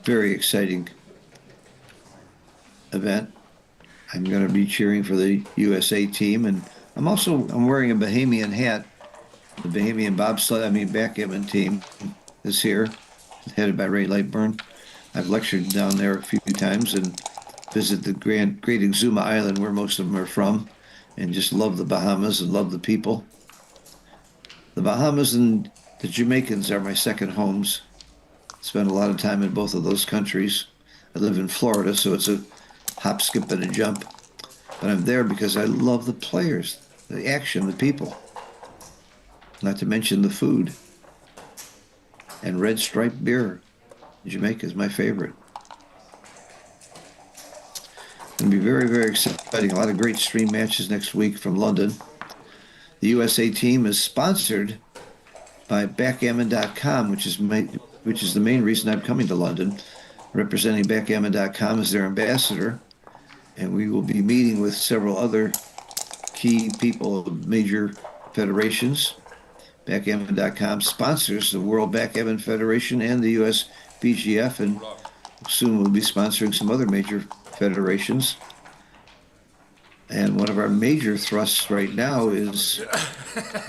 Very exciting event. I'm going to be cheering for the USA team, and I'm wearing a Bahamian hat. The Bahamian backgammon team is here, headed by Ray Lightburn. I've lectured down there a few times and visit the Great Exuma Island, where most of them are from, and just love the Bahamas and love the people. The Bahamas and the Jamaicans are my second homes. Spent a lot of time in both of those countries. I live in Florida, so it's a hop, skip, and a jump. But I'm there because I love the players, the action, the people. Not to mention the food. And red striped beer. Jamaica is my favorite. It's going to be very, very exciting. A lot of great stream matches next week from London. The USA team is sponsored by Backgammon.com, which is the main reason I'm coming to London. Representing Backgammon.com as their ambassador. And we will be meeting with several other key people of major federations. Backgammon.com sponsors the World Backgammon Federation and the US BGF, and soon we'll be sponsoring some other major federations. And one of our major thrusts right now is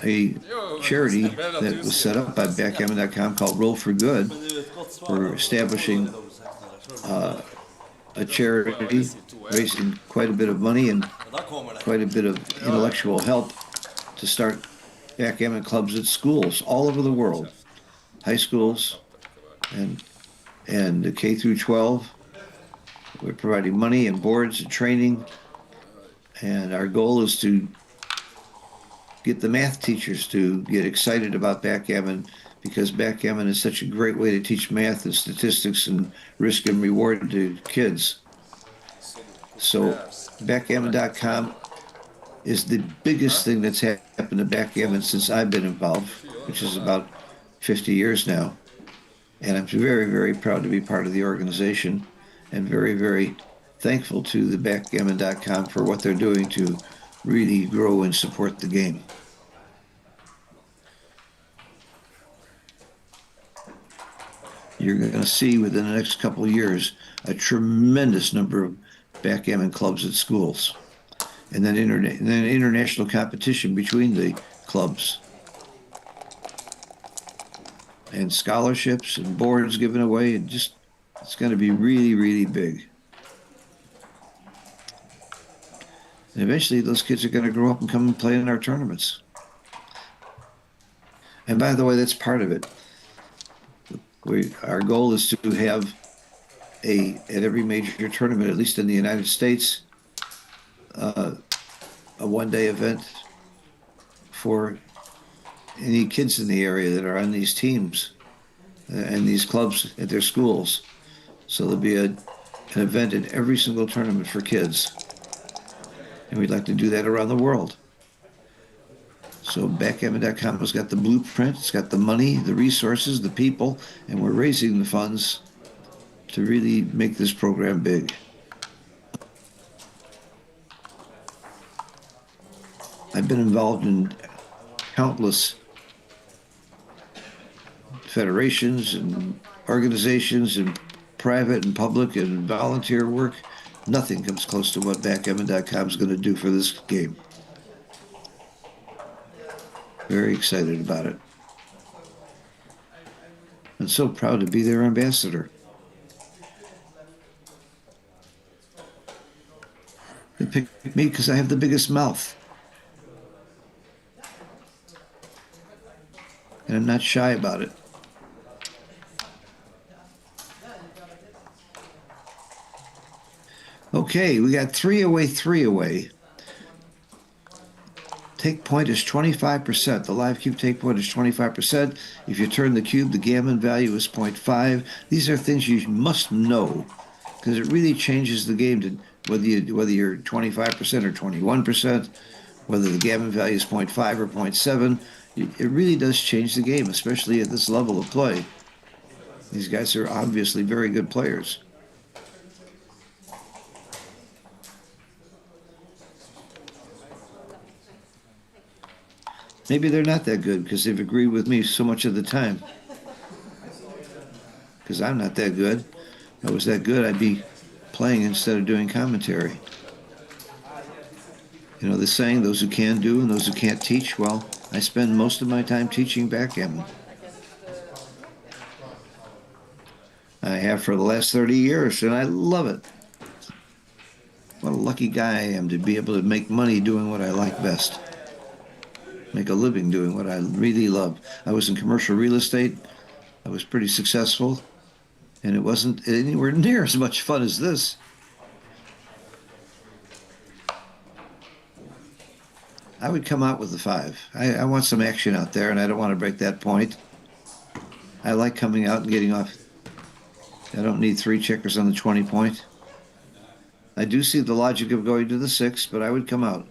a charity that was set up by Backgammon.com called Roll for Good. We're establishing a charity, raising quite a bit of money and quite a bit of intellectual help to start backgammon clubs at schools all over the world, high schools and K through 12. We're providing money and boards and training, and our goal is to get the math teachers to get excited about backgammon, because backgammon is such a great way to teach math and statistics and risk and reward to kids. So backgammon.com is the biggest thing that's happened to backgammon since I've been involved, which is about 50 years now. And I'm very, very proud to be part of the organization, and very, very thankful to the backgammon.com for what they're doing to really grow and support the game. You're going to see within the next couple of years a tremendous number of backgammon clubs at schools, and then international competition between the clubs, and scholarships and boards given away, and just it's going to be really, really big. And eventually those kids are going to grow up and come and play in our tournaments. And by the way, that's part of it. Our goal is to have at every major tournament, at least in the United States, a one-day event for any kids in the area that are on these teams and these clubs at their schools. So there'll be an event in every single tournament for kids. And we'd like to do that around the world. So backgammon.com has got the blueprint, it's got the money, the resources, the people, and we're raising the funds to really make this program big. I've been involved in countless federations and organizations and private and public and volunteer work. Nothing comes close to what backgammon.com is going to do for this game. Very excited about it. I'm so proud to be their ambassador. They picked me because I have the biggest mouth. And I'm not shy about it. Okay, we got 3 away. Take point is 25%. The live cube take point is 25%. If you turn the cube, the gammon value is 0.5. These are things you must know, because it really changes the game to whether you're 25% or 21%, whether the gammon value is 0.5 or 0.7. It really does change the game, especially at this level of play. These guys are obviously very good players. Maybe they're not that good because they've agreed with me so much of the time. Because I'm not that good. If I was that good, I'd be playing instead of doing commentary. You know the saying, those who can do and those who can't teach? Well, I spend most of my time teaching backgammon. I have for the last 30 years, and I love it. What a lucky guy I am to be able to make money doing what I like best. Make a living doing what I really love. I was in commercial real estate. I was pretty successful, and it wasn't anywhere near as much fun as this. I would come out with the 5. I want some action out there, and I don't want to break that point. I like coming out and getting off. I don't need 3 checkers on the 20 point. I do see the logic of going to the 6, but I would come out.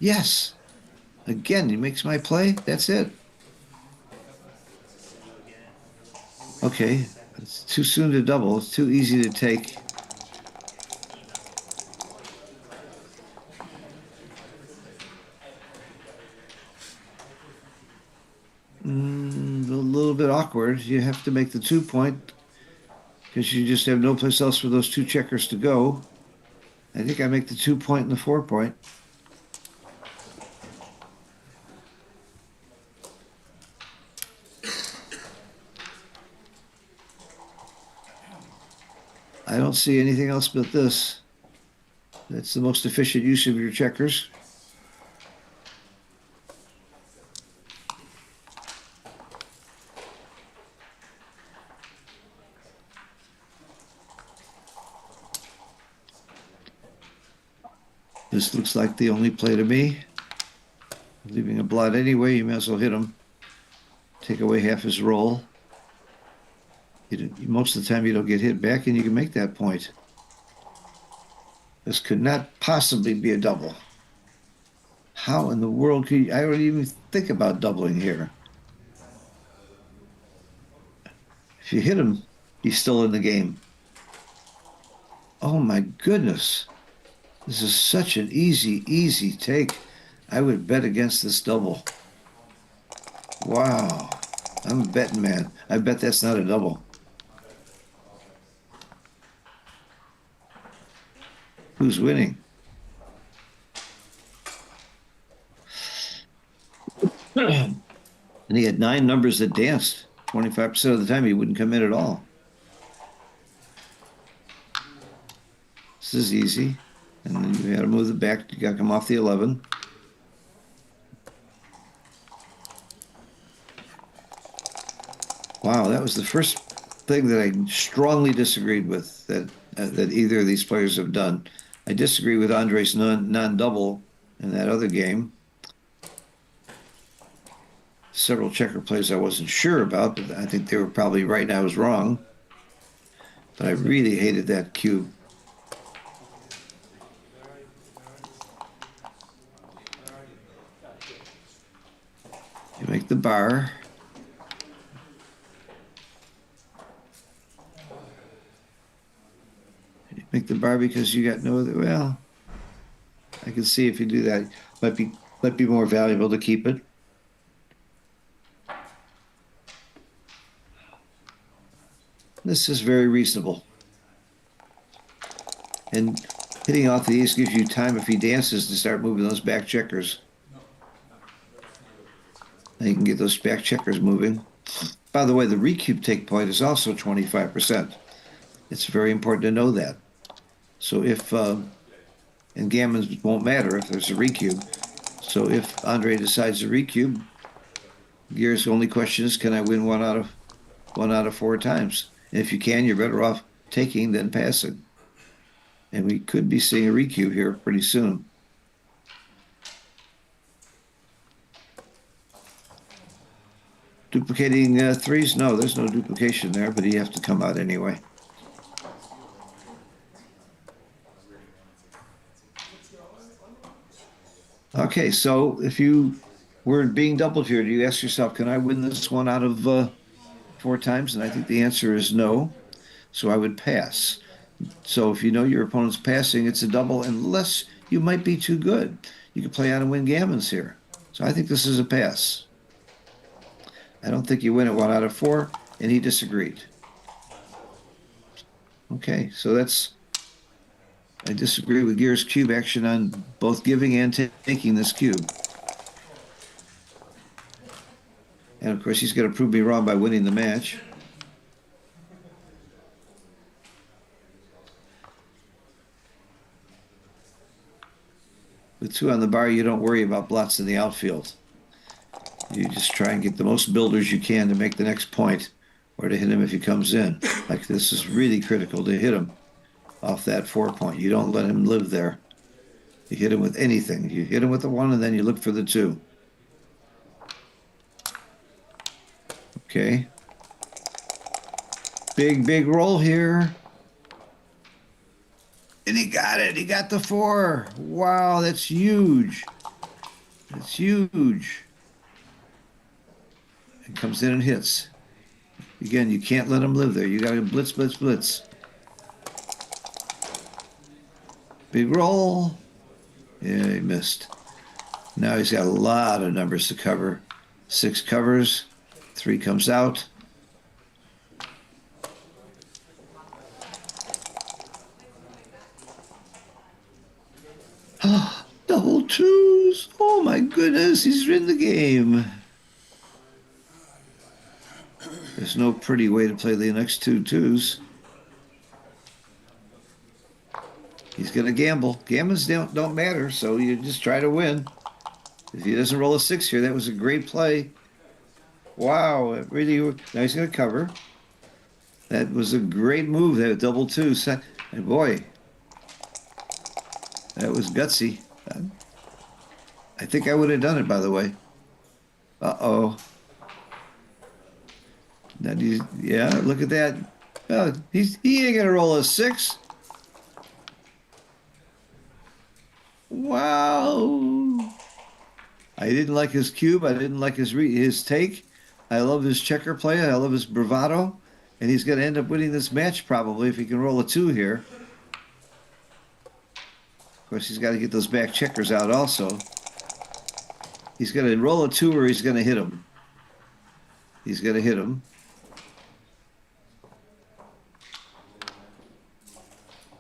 Yes. Again, he makes my play. That's it. Okay. It's too soon to double. It's too easy to take. bit awkward. You have to make the 2-point because you just have no place else for those 2 checkers to go. I think I make the 2-point and the 4-point. I don't see anything else but this. That's the most efficient use of your checkers. This looks like the only play to me. Leaving a blot anyway, you may as well hit him. Take away half his roll. Most of the time you don't get hit back and you can make that point. This could not possibly be a double. How in the world could you, I don't even think about doubling here. If you hit him, he's still in the game. Oh my goodness. This is such an easy take. I would bet against this double. Wow. I'm a betting man. I bet that's not a double. Who's winning? And he had 9 numbers that danced. 25% of the time he wouldn't come in at all. This is easy. And then you got to move it back. You got to come off the 11. Wow, that was the first thing that I strongly disagreed with that either of these players have done. I disagree with Andre's non-double in that other game. Several checker plays I wasn't sure about, but I think they were probably right and I was wrong. But I really hated that cube. You make the bar. You make the bar because you got no other, well, I can see if you do that, might be more valuable to keep it. This is very reasonable. And hitting off the ace gives you time if he dances to start moving those back checkers. And you can get those back checkers moving. By the way, the recube take point is also 25%. It's very important to know that. So if, and gammons won't matter if there's a recube. So if Andre decides to recube, Gear's only question is, can I win one out of 4 times? And if you can, you're better off taking than passing. And we could be seeing a recube here pretty soon. Duplicating threes? No, there's no duplication there, but you have to come out anyway. Okay, so if you were being doubled here, do you ask yourself, can I win this one out of 4 times? And I think the answer is no. So I would pass. So if you know your opponent's passing, it's a double unless you might be too good. You can play on and win gammons here. So I think this is a pass. I don't think you win it 1 out of 4, and he disagreed. Okay, so I disagree with Gear's cube action on both giving and taking this cube. And of course, he's going to prove me wrong by winning the match. With 2 on the bar, you don't worry about blots in the outfield. You just try and get the most builders you can to make the next point or to hit him if he comes in. Like this is really critical to hit him off that 4 point. You don't let him live there. You hit him with anything. You hit him with the 1 and then you look for the 2. Okay. Big roll here. And he got it. He got the 4. Wow, that's huge. That's huge. And comes in and hits. Again, you can't let him live there. You got to blitz, blitz, blitz. Big roll. Yeah, he missed. Now he's got a lot of numbers to cover. 6 covers. 3 comes out. goodness, he's in the game. There's no pretty way to play the next two twos. He's going to gamble. Gambles don't matter, so you just try to win. If he doesn't roll a 6 here, that was a great play. Wow, it really. Now he's going to cover. That was a great move, that double 2. And boy, that was gutsy. I think I would have done it, by the way. Uh-oh. Now, yeah, look at that. He ain't going to roll a 6. Wow. I didn't like his cube. I didn't like his take. I love his checker play. I love his bravado. And he's going to end up winning this match probably if he can roll a 2 here. Of course, he's got to get those back checkers out also. He's going to roll a 2 or he's going to hit him. He's going to hit him.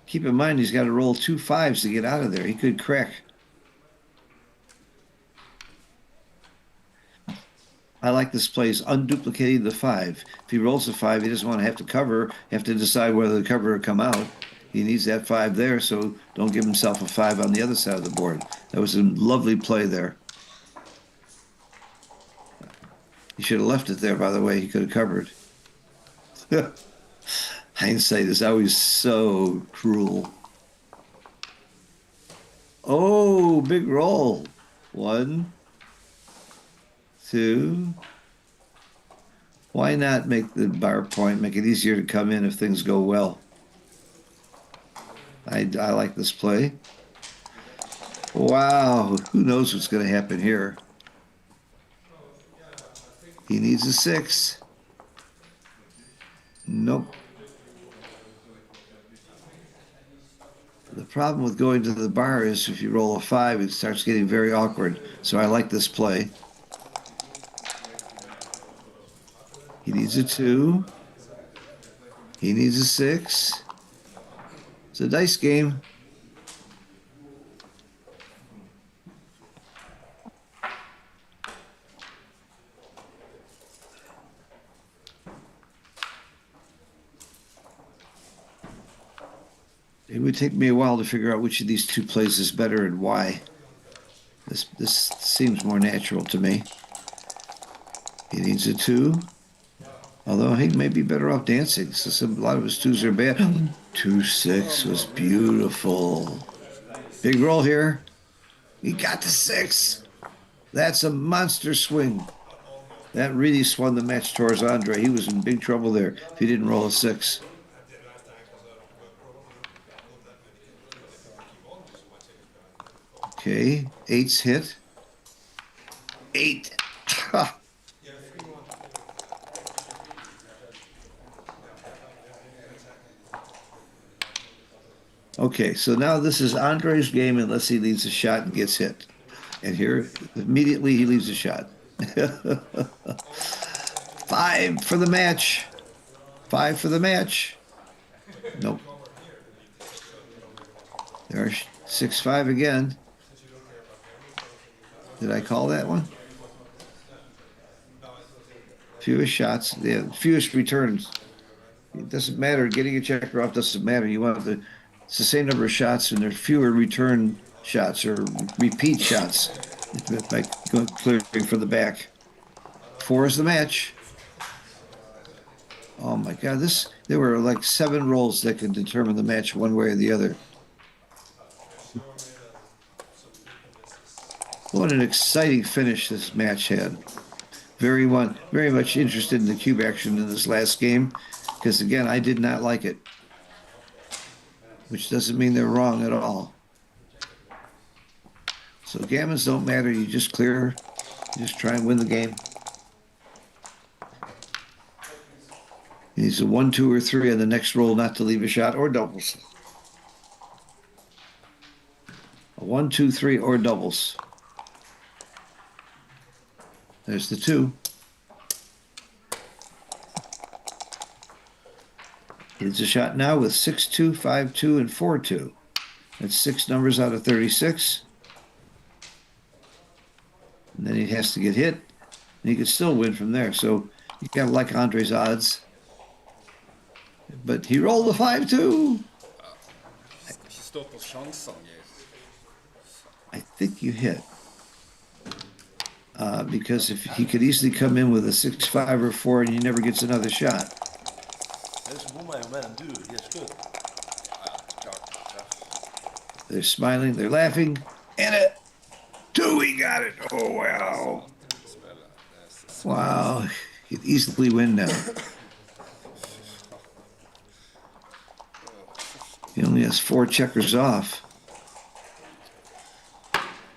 Keep in mind, he's got to roll 2 5s to get out of there. He could crack. I like this play. He's unduplicating the 5. If he rolls a 5, he doesn't want to have to cover, have to decide whether the cover will come out. He needs that 5 there, so don't give himself a 5 on the other side of the board. That was a lovely play there. He should have left it there, by the way. He could have covered. Hindsight is always so cruel. Oh, big roll. 1, 2. Why not make the bar point, make it easier to come in if things go well? I like this play. Wow, who knows what's going to happen here? He needs a 6. Nope. The problem with going to the bar is if you roll a 5, it starts getting very awkward. So I like this play. He needs a 2. He needs a 6. It's a dice game. It would take me a while to figure out which of these 2 plays is better and why. This seems more natural to me. He needs a 2. Although he may be better off dancing, so a lot of his 2s are bad. 2-6 was beautiful. Big roll here. He got the 6. That's a monster swing. That really swung the match towards Andre. He was in big trouble there if he didn't roll a 6. Okay, 8's hit. 8. Okay, so now this is Andre's game unless he leaves a shot and gets hit. And here, immediately he leaves a shot. 5 for the match. 5 for the match. Nope. There's 6-5 again. Did I call that one? Fewest shots, yeah, fewest returns. It doesn't matter. Getting a checker off doesn't matter. You want it's the same number of shots, and there's fewer return shots or repeat shots by clearing from the back. 4 is the match. Oh my God! There were like 7 rolls that could determine the match one way or the other. What an exciting finish this match had. Very much interested in the cube action in this last game, because again, I did not like it. Which doesn't mean they're wrong at all. So gammons don't matter, you just clear, you just try and win the game. He needs a 1, 2, or 3 on the next roll not to leave a shot or doubles. A 1, 2, 3, or doubles. There's the 2. It's a shot now with 6-2, 5-2, and 4-2. That's 6 numbers out of 36. And then he has to get hit, and he could still win from there. So you gotta like Andre's odds. But he rolled a 5-2. Ikke stå på chansene, Geir. I think you hit. Because if he could easily come in with a 6-5 or 4 and he never gets another shot. They're smiling, they're laughing, and a 2, he got it. Oh, wow. Wow, he could easily win now. He only has 4 checkers off.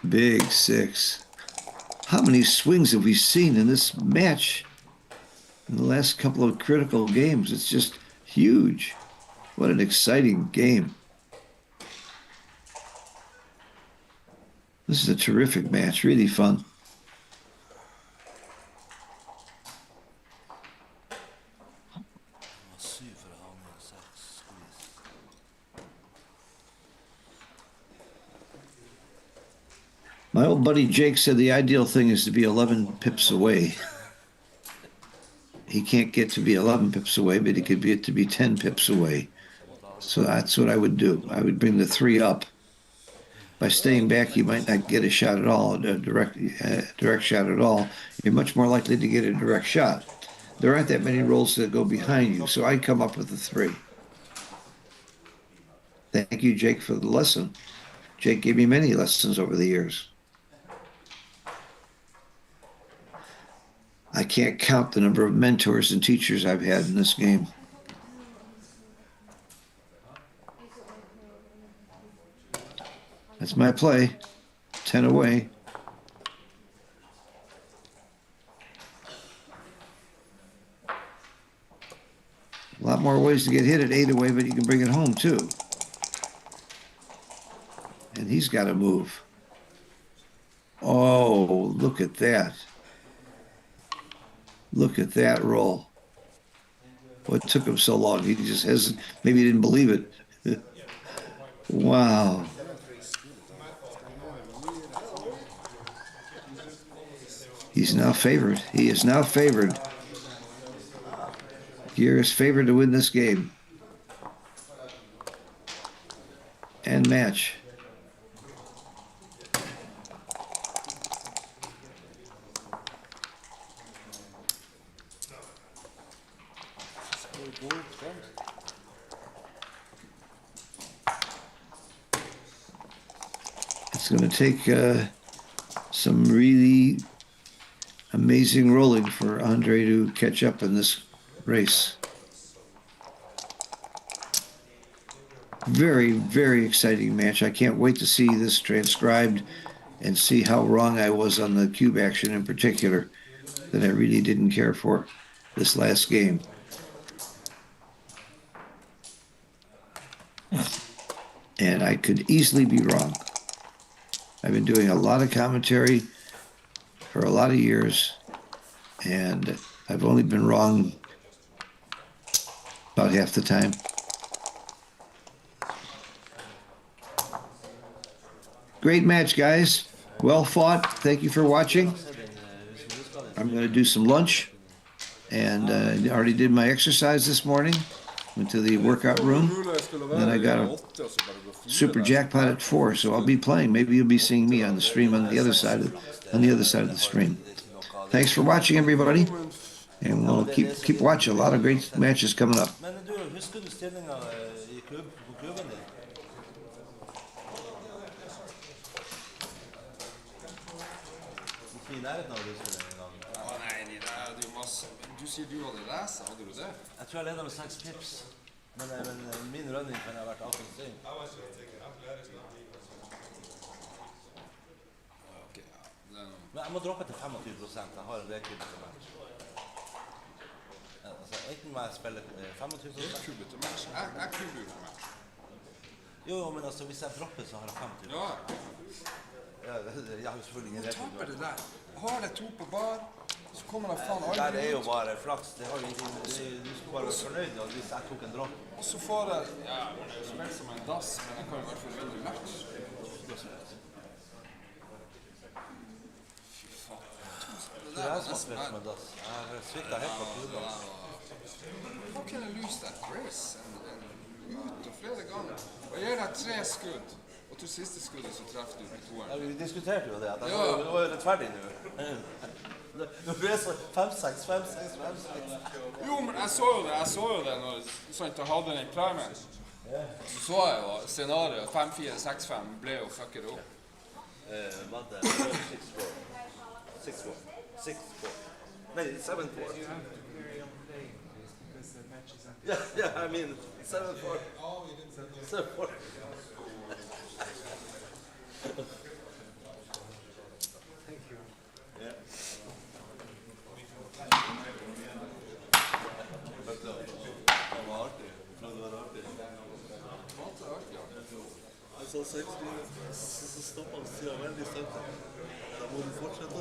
Big 6. How many swings have we seen in this match? In the last couple of critical games, it's just huge. What an exciting game. This is a terrific match, really fun. My old buddy Jake said the ideal thing is to be 11 pips away. He can't get to be 11 pips away, but he could get to be 10 pips away. So that's what I would do. I would bring the 3 up. By staying back, you might not get a shot at all, a direct shot at all. You're much more likely to get a direct shot. There aren't that many rolls that go behind you, so I'd come up with a 3. Thank you, Jake, for the lesson. Jake gave me many lessons over the years. I can't count the number of mentors and teachers I've had in this game. That's my play. 10 away. A lot more ways to get hit at 8 away, but you can bring it home too. And he's got to move. Oh, look at that. Look at that roll. What took him so long? He just hasn't, maybe he didn't believe it. Wow. He's now favored. He is now favored. Gear is favored to win this game. And match. It's going to take some really amazing rolling for Andre to catch up in this race. Very, very exciting match. I can't wait to see this transcribed and see how wrong I was on the cube action in particular that I really didn't care for this last game. And I could easily be wrong. I've been doing a lot of commentary for a lot of years, and I've only been wrong about half the time. Great match, guys. Well fought. Thank you for watching. I'm going to do some lunch, and I already did my exercise this morning. Went to the workout room. And then I got a super jackpot at 4, so I'll be playing. Maybe you'll be seeing me on the stream on the other side of the stream. Thanks for watching, everybody, and we'll keep watching. A lot of great matches coming up. Du sier du hadde lest, hadde du det? Jeg tror jeg leder med 6 pips, men min running kan ha vært 18 steg. Men jeg må droppe til 25%, jeg har en V-kube til match. Altså, enten må jeg spille 25%. V-kube til match? Jeg kube til match. Jo, men altså, hvis jeg dropper så har jeg 50%. Ja, jeg har jo selvfølgelig ingen V-kube. Taper det der. Har det 2 på bar, så kommer det faen aldri ut. Det er jo bare flaks, det har jo ingenting, du skal bare være fornøyd hvis jeg tok en dropp. Og så får jeg, ja, men det er jo spilt som en dass, men jeg kan i hvert fall vinne match. Fy faen. tror jeg som har spilt med dass. Jeg svikta helt på klubben. How can I lose that race? Ut og flere ganger. Og jeg gir deg 3 skudd. Og til siste skuddet så treffer du på toeren. Ja, vi diskuterte jo det. At Ja. det var jo rettferdig nå. Nå ble det så 5-6, 5-6, 5-6. Jo, men jeg så jo det når sant, jeg hadde den primen. Så jeg jo scenariet 5-4, 6-5 ble jo fucket opp. Vant det. 6-4. 6-4. 6-4. Nei, 7-4. Yeah, I mean, 7-4. 7-4. Thank you. Yeah. Det var artig. Det var artig. Jeg sa 60, så stoppet han og sier veldig støtte. Da må du fortsette.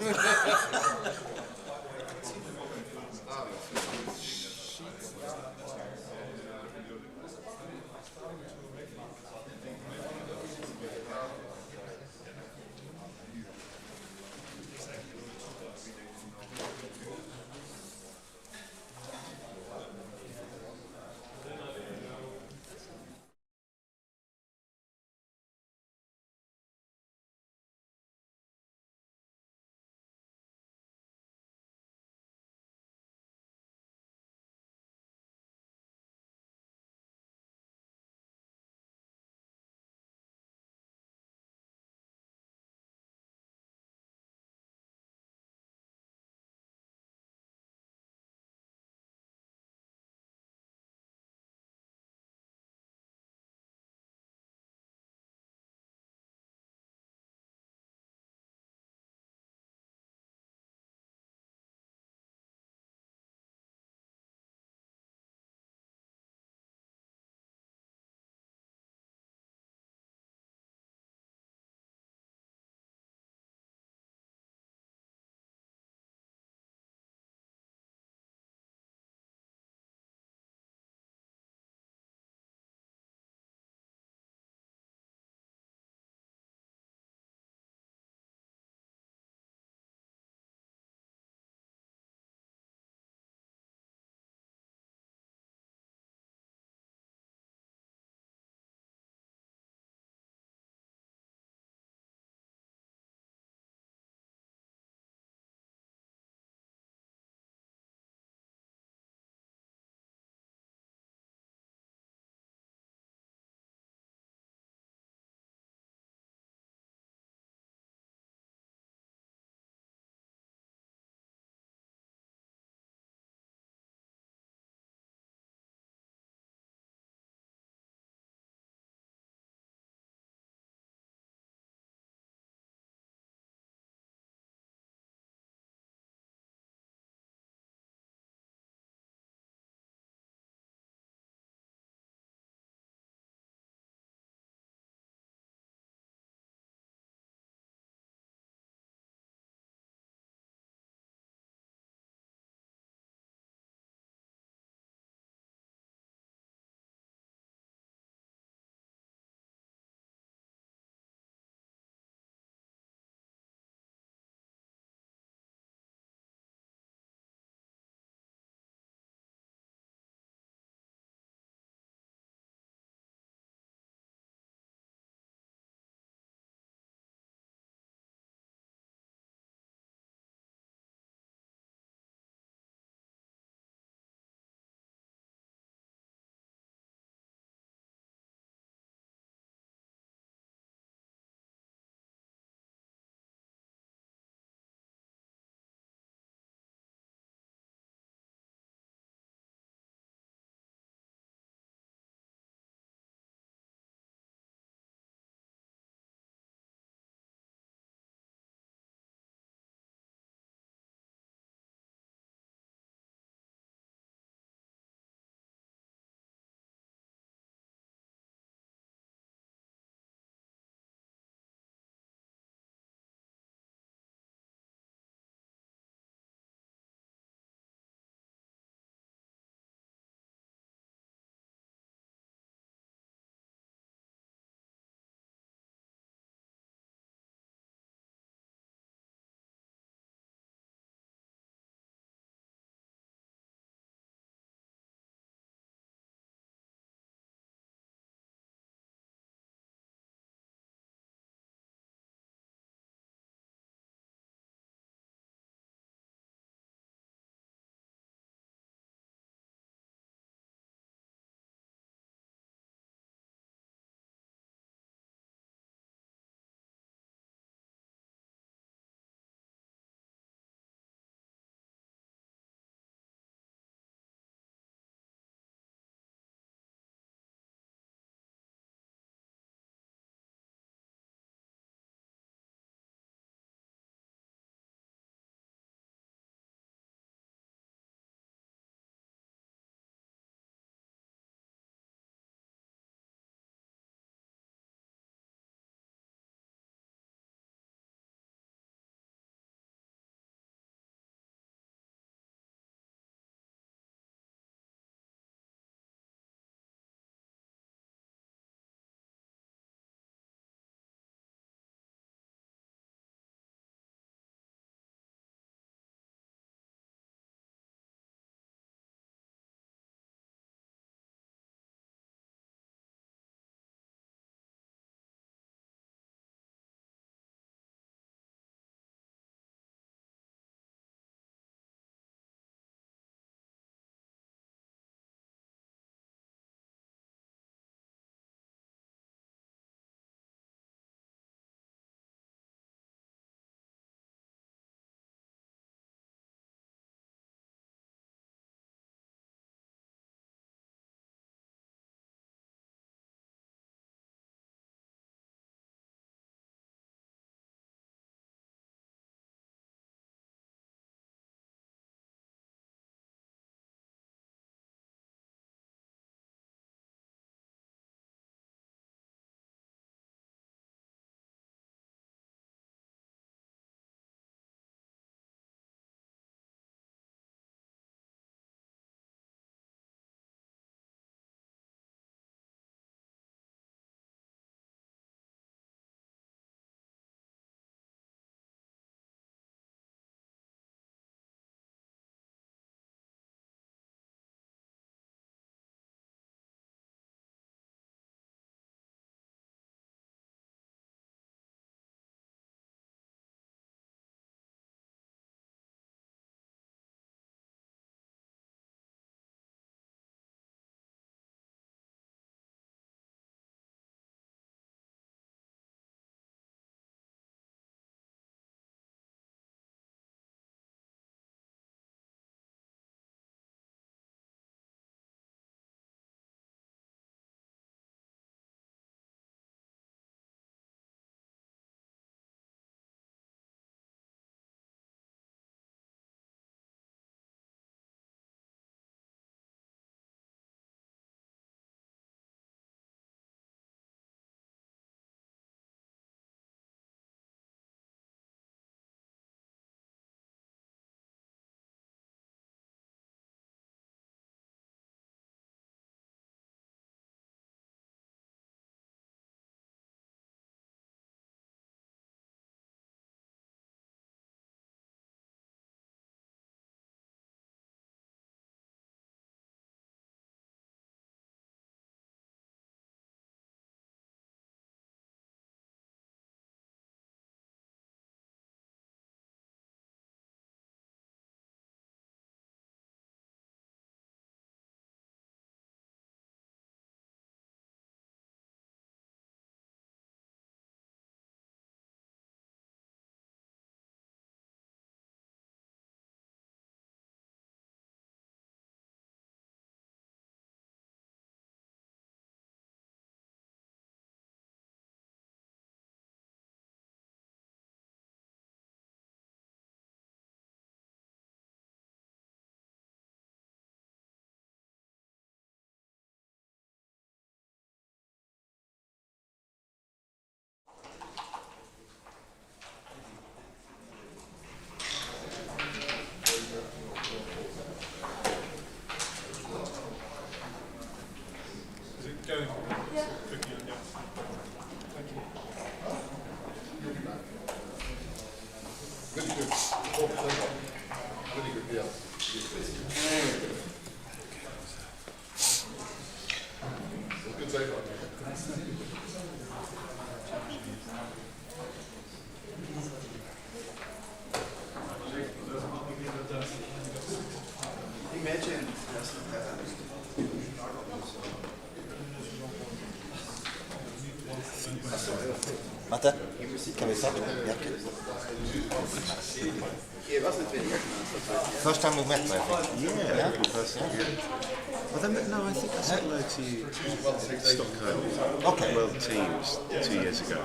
Going. Yeah. Quickly, yeah. Thank you. Really good. Really good, yeah. Good save. Imagine. Matte, kan vi starta? Ja. First time we met, I think. Yeah, Well, then, no, I think I said hello to you in Stockholm. Okay. World Teams 2 years ago.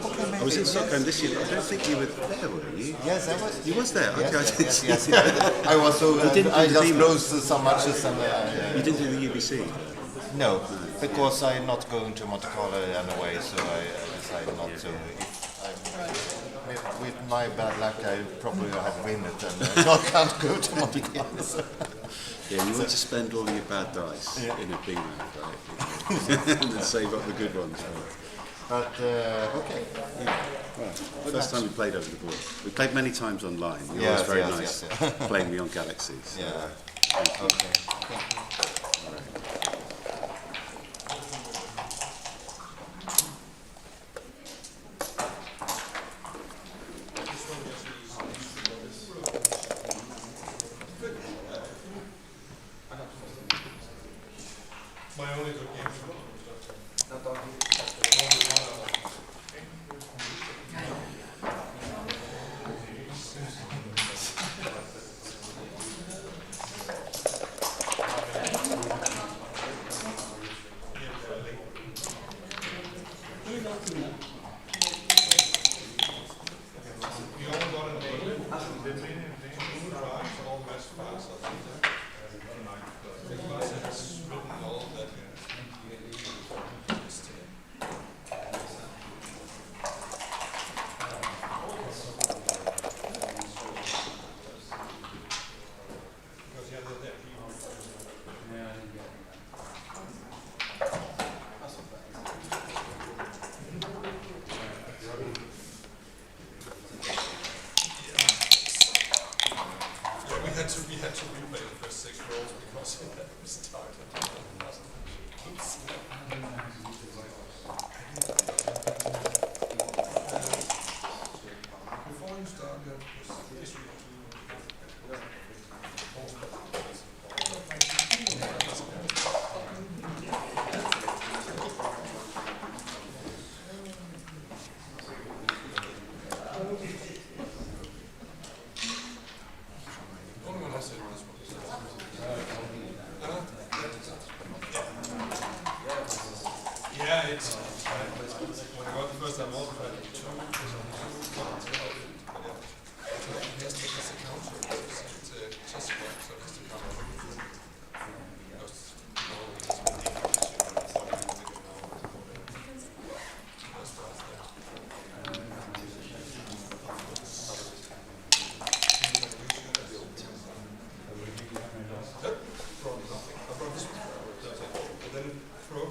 Okay, maybe. I was in Stockholm this year, but I don't think you were there, were you? Yes, I was. You was there? Yes, Okay, I didn't see yes. that. I was so. didn't do I the just BMAB. closed some matches and. You didn't do the UBC? No, because I'm not going to Monte Carlo anyway, so I decided not to. With my bad luck, I probably had win it and I can't go to Monte Carlo. So. Yeah, you want to spend all your bad dice in a BMAB, right? And then save up the good ones. But, okay. Well, first time we played over the board. We played many times online. You're Yes, always very yes, nice yes, yeah. playing me on Galaxies. So, Yeah. Okay. My only good game. We only got a name. All the rest files. Has written all of that here. Because yeah, they're there. Yeah, we had to replay the first 6 rolls because it never started. Before you start, history. Only one has it, this one. Yeah, it's when I got the first time also tried it too. Yes, it's a counter. It's a chess square, so it's a counter. Because probably nothing. I brought this one. But then pro.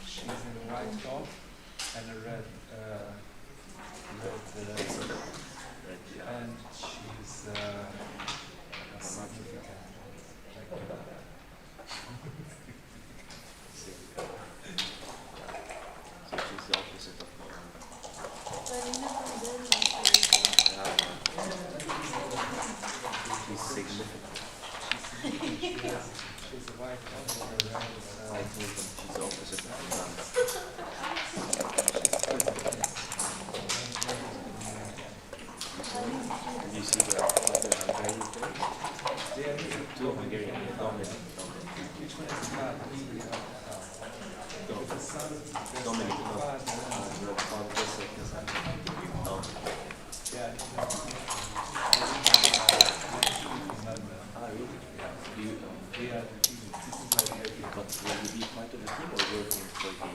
She's in a white top and a red, and she's significant. So she's the opposite of Miranda. She's significant. She's a white top and a red. I told them she's the opposite of Miranda. Did you see the Hungarian thing? Two Hungarian Dominic. Which one is the father? The son. Dominic. The father. Yeah. Ah, really? Do you, Yeah. but will you be part of the team or working for the...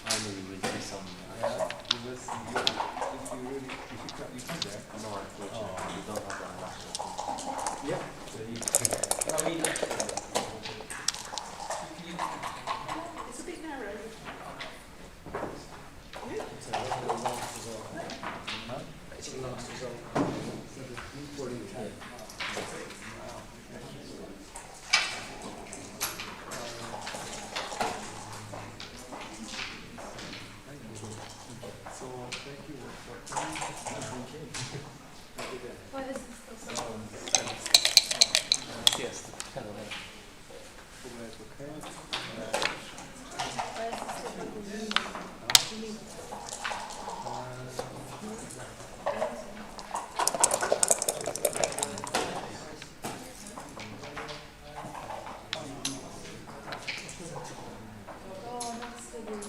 Finally we'll see some action. You will see. If you really, if you come there. No, unfortunately, we don't have that action. Yeah. So you. It's a bit narrow. So thank you for coming. Why is this so? Yes. Hello. Why is this Oh, that's the room.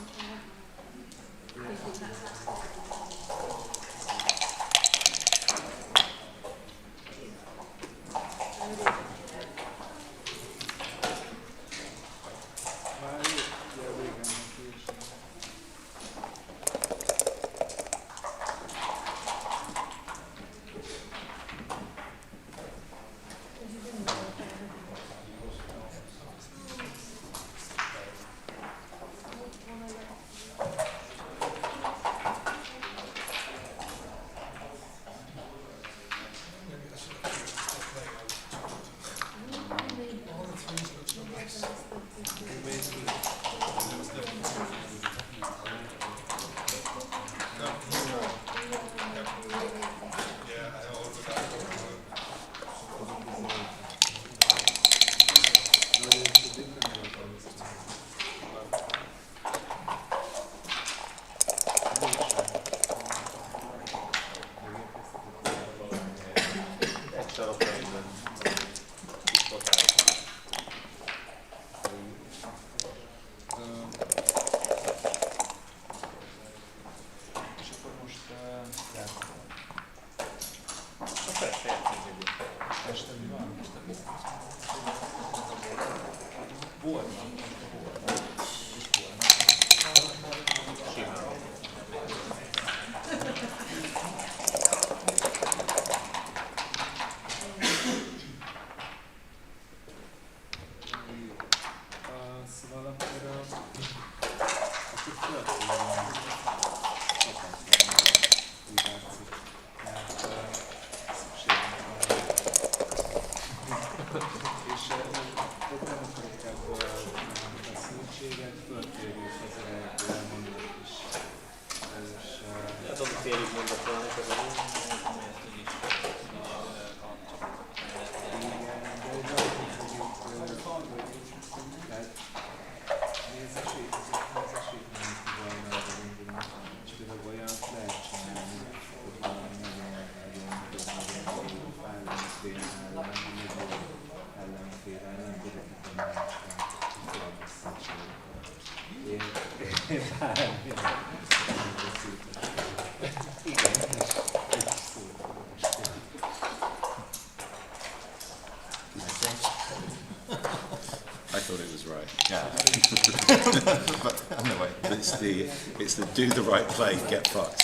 I thought it was right. Yeah. But anyway. It's the do the right play, get fucked.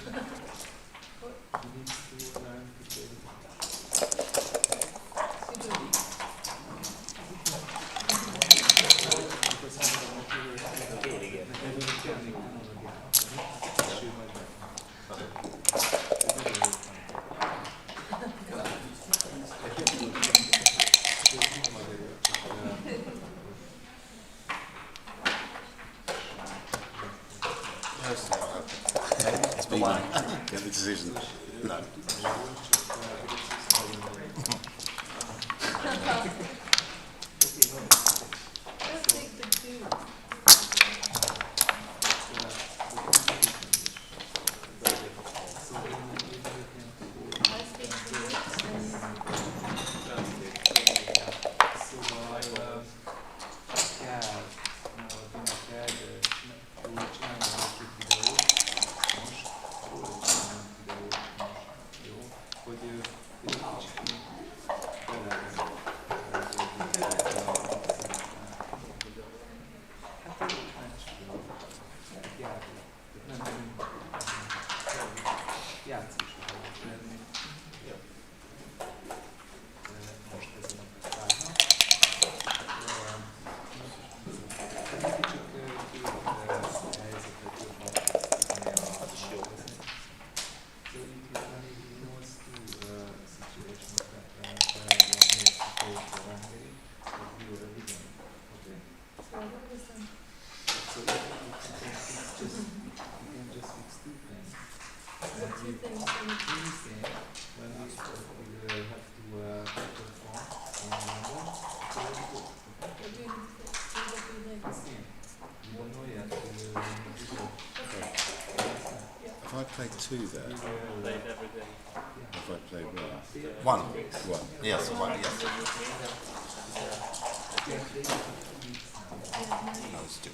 He needs to learn to play. It's been get the decision. No. Just take the two. I speak to you If I played two there, Played every day. if I played One. one. Yes, one, yes. No, it's two.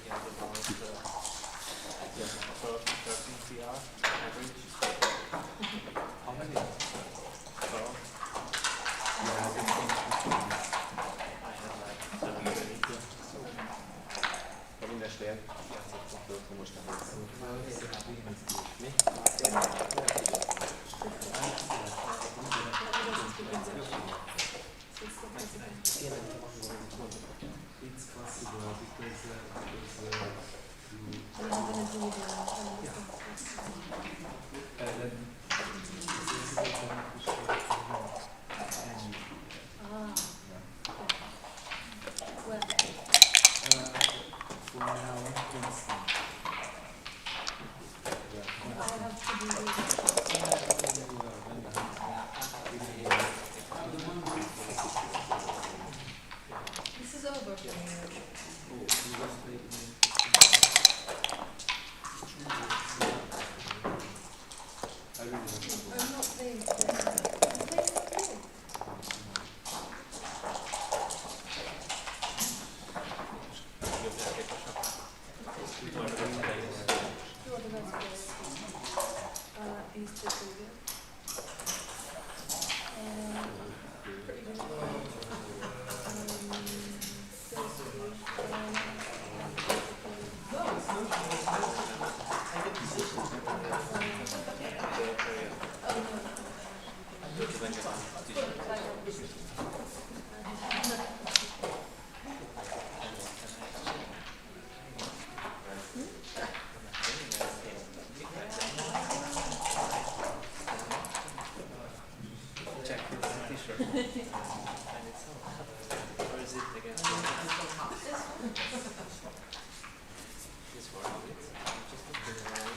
So 13 PR average. How many? So I had like 7 It's possible because you I'm not gonna do the well, for now, I can see. I have to do the this is over for me. I'm not playing today. I'm playing today. Who are the best players? East Victoria. Pretty good. check this t-shirt. And it's or is it again? This one. Just looking around.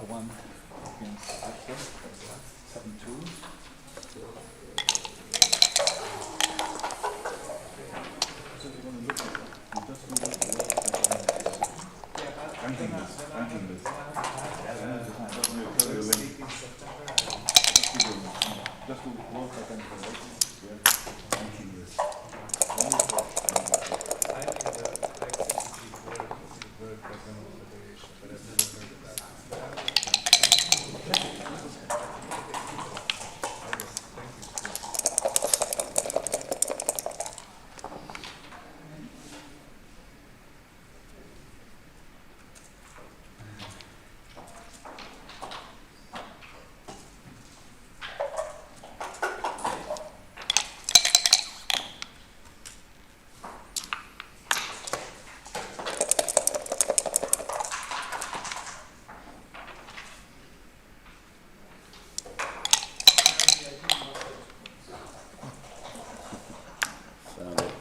1 against Brighton, 7-2. So you want to look at it, you just do the ranking list. Just do world ranking list. I think the activity world background observation, but I've never heard of that. Found it.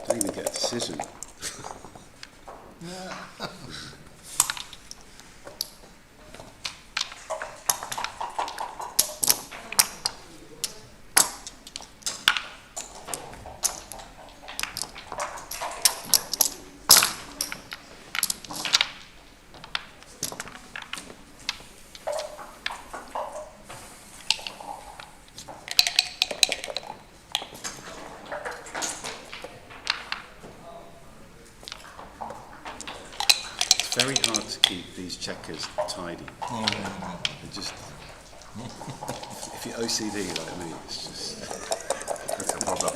Don't even get a decision. It's very hard to keep these checkers tidy. It just, if you're OCD like me, it's just that's a problem.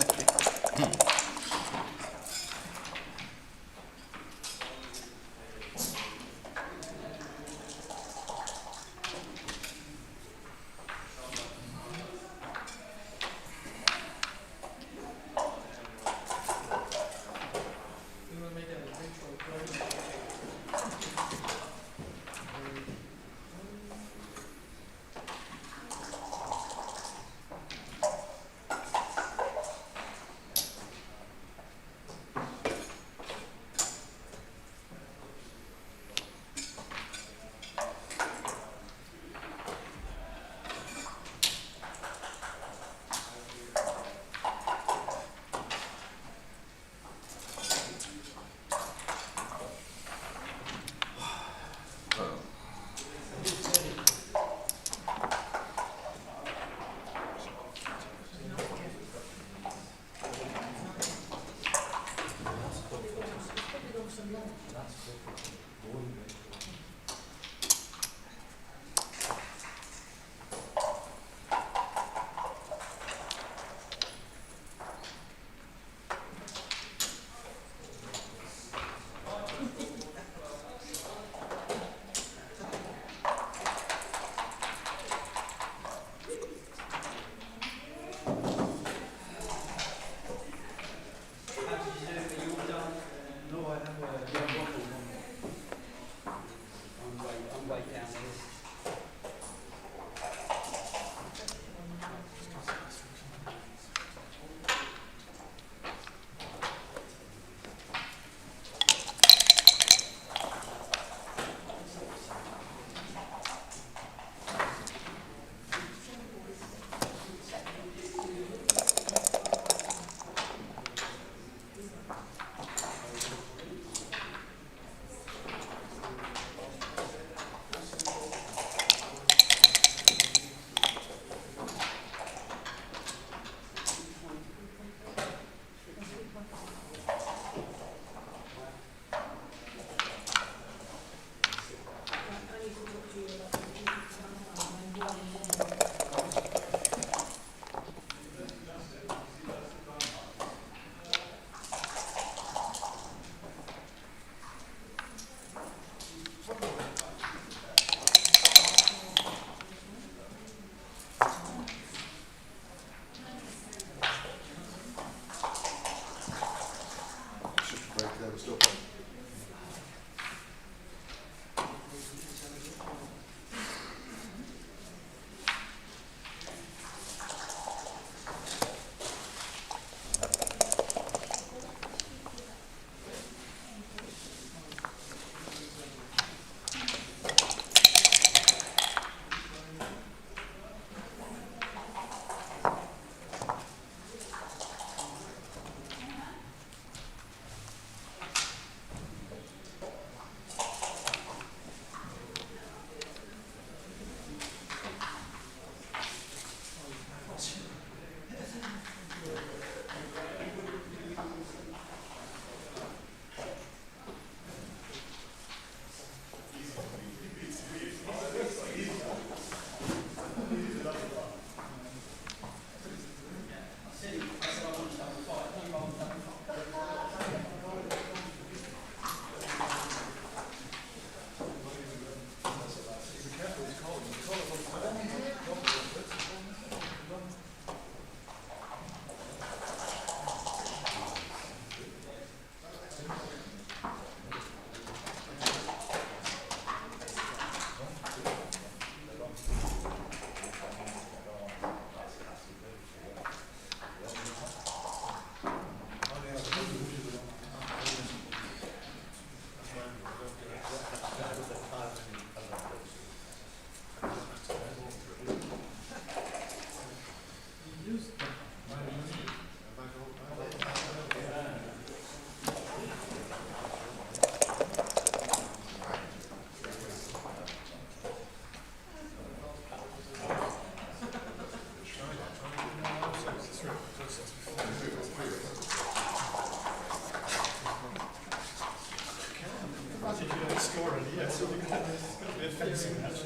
think you don't score any yet, so it's going to be a fencing match.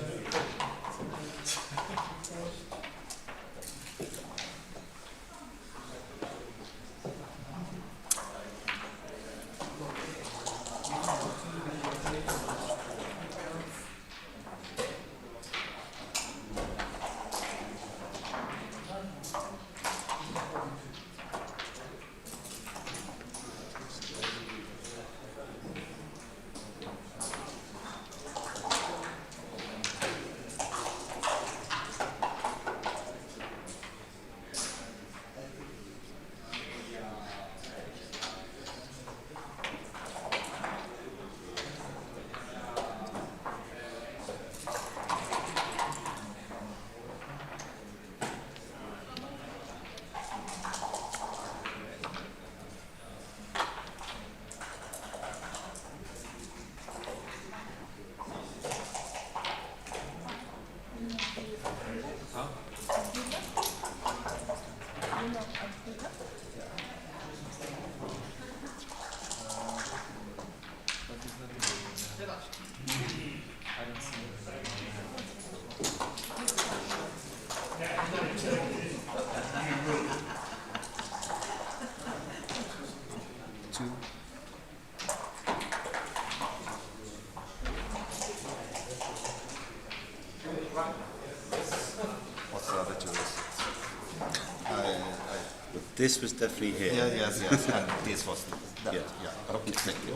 What's the other two? This was definitely here. Yeah, yes, and this was that. Yeah. Yeah. Okay, thank you.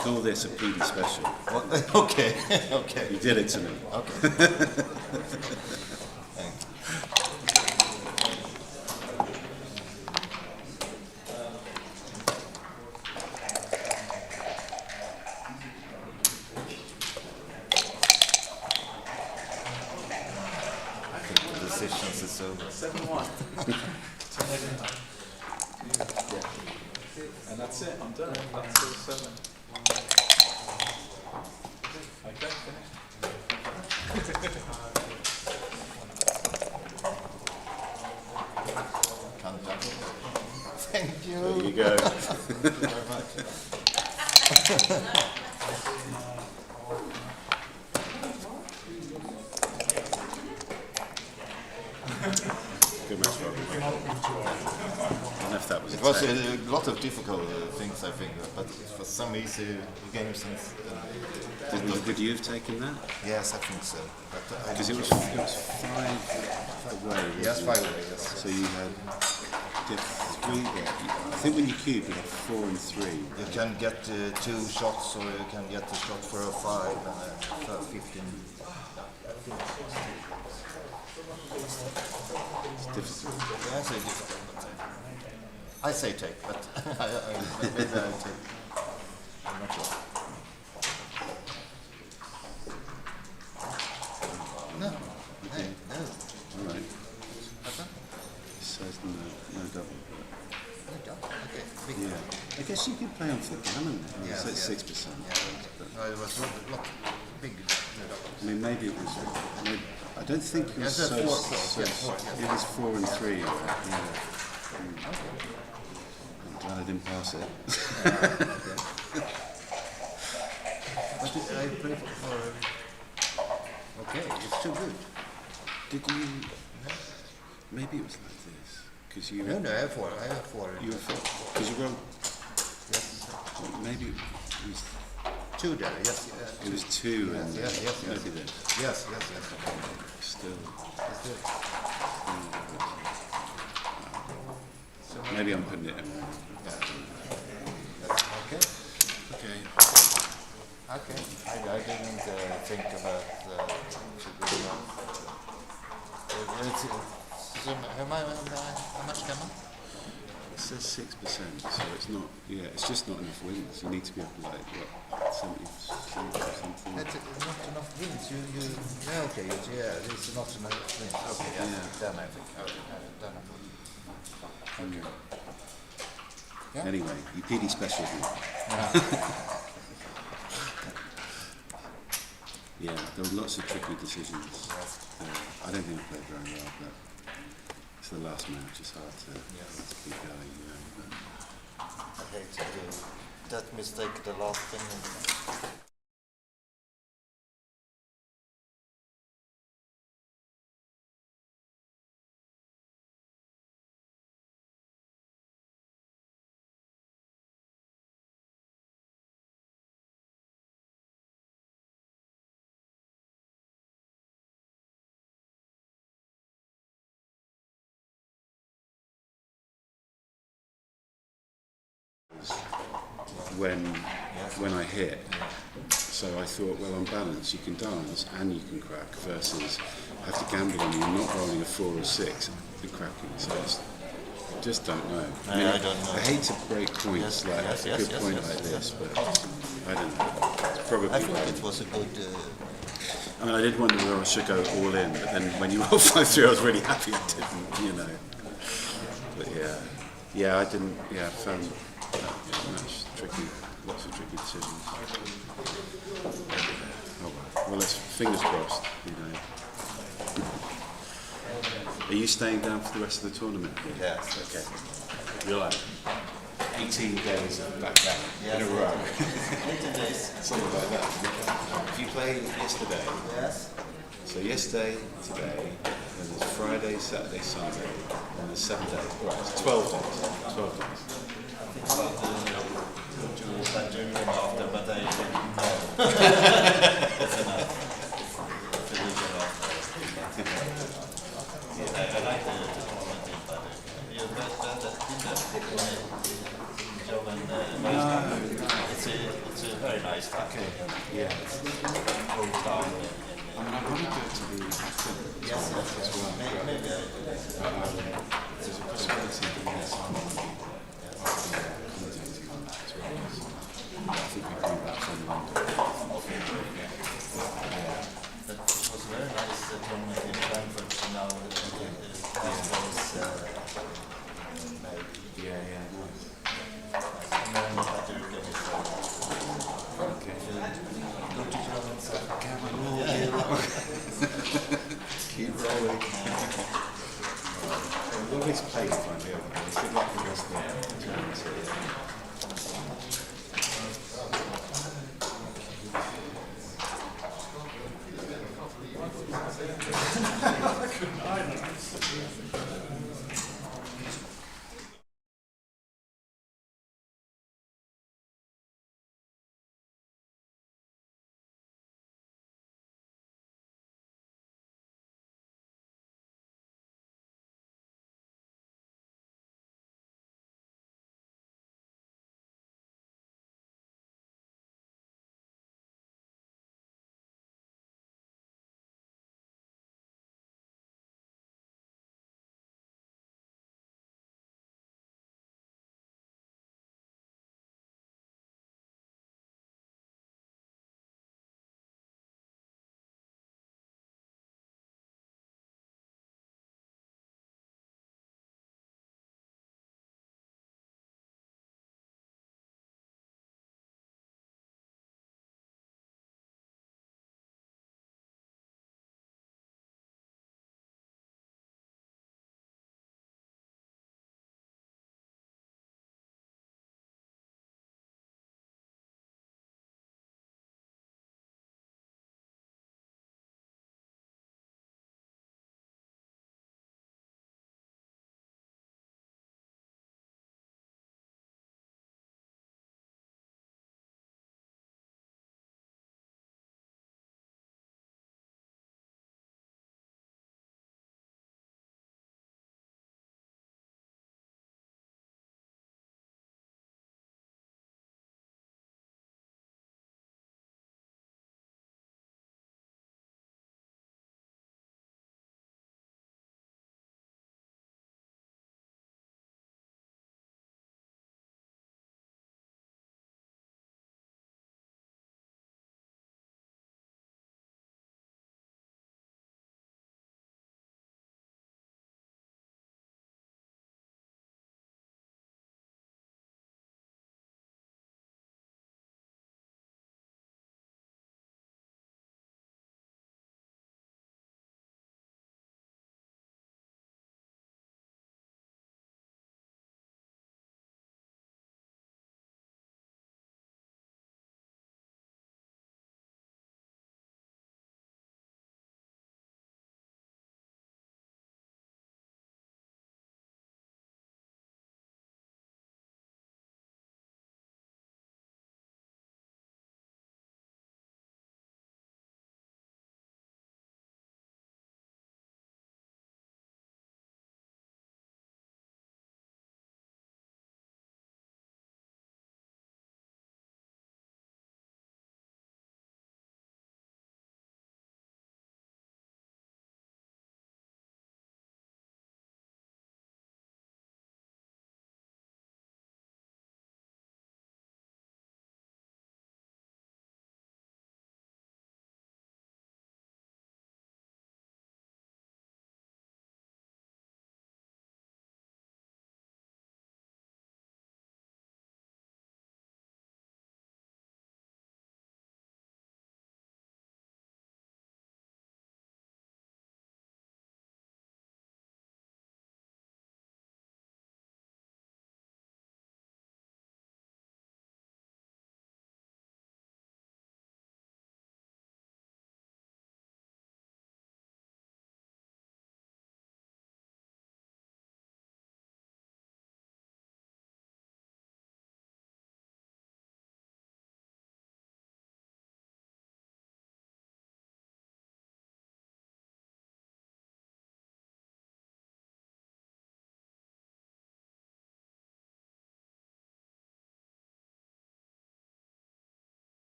Call this a PD special. Well, okay, okay. You did it to me. Okay. I think the decisions is over. 7-1. And that's it. I'm done. Until 7. Okay, finished. Thank you. There you go. Thank you very much. Good match, Rob. I don't know if that was It was a a lot of difficult things, I think, but for some easy games. would you have taken that? Yes, I think so. Because it was 5 away. Yes, wasn't it? 5 away, yes. So you had 3 there. I think when you cube, you had 4 and 3. You can get 2 shots, or you can get a shot for a 5 and a 15. It's difficult. Yeah, I say difficult, but I say take, but maybe I take. I'm not sure. No, no. All right. It says no double. Okay, big. Yeah. I guess you could play on for the gammon. Yes, It's at yes. 6%. No, it was not big. I mean, maybe it was. Maybe, I don't think it was Yes, so. 4, so yes, 4, yes. It was 4 and 3. Yeah. I'm glad I didn't pass it. But I play for. Okay, it's too good. Did you? Maybe it was like this because you. No, I have 4. I have 4. You were because you wrote. Yes. Maybe it was. 2 there. Yes. It was 2 and Yes. maybe this. Yes. Still. It's good. Maybe I'm putting it in wrong. Okay. Okay. Okay. I didn't think about how much can man? It says 6%, so it's not. Yeah, it's just not enough wins. You need to be up like what 70% or something. That's not enough wins. Yeah, okay. It's not enough wins. Okay, Yeah. Then I think. Then I think. Yeah. Anyway, you PD special. Yeah, there were lots of tricky decisions. I don't think I played very well, but it's the last match. It's hard to keep going, you know. But I hate to do that mistake the last thing. when I hit, so I thought, well, on balance, you can dance and you can crack, versus have to gamble on you not rolling a 4 or 6 and cracking. So I just don't know. I mean, I don't know. I hate to break points like a good point like this, but I don't know. It's probably. I think it was a good. I mean, I did wonder whether I should go all in, but then when you rolled 5-3, I was really happy I didn't, you know. But yeah, I didn't. Yeah, I found that match tricky. Lots of tricky decisions. Oh well, let's fingers crossed. You know. Are you staying down for the rest of the tournament? Yes. Okay. You're like 18 days of back in a row. 18 days. Something like that. If you play yesterday. Yes. So yesterday, today, then there's Friday, Saturday, Sunday, and there's 7 days. Right, it's 12 days. 12 days. After, but I didn't know. That's enough. I like the tournament, but you it's a very nice time. Okay, yeah. Old town. I mean, I want to go to the film Yes, as well. maybe I do. There's a possibility of doing this on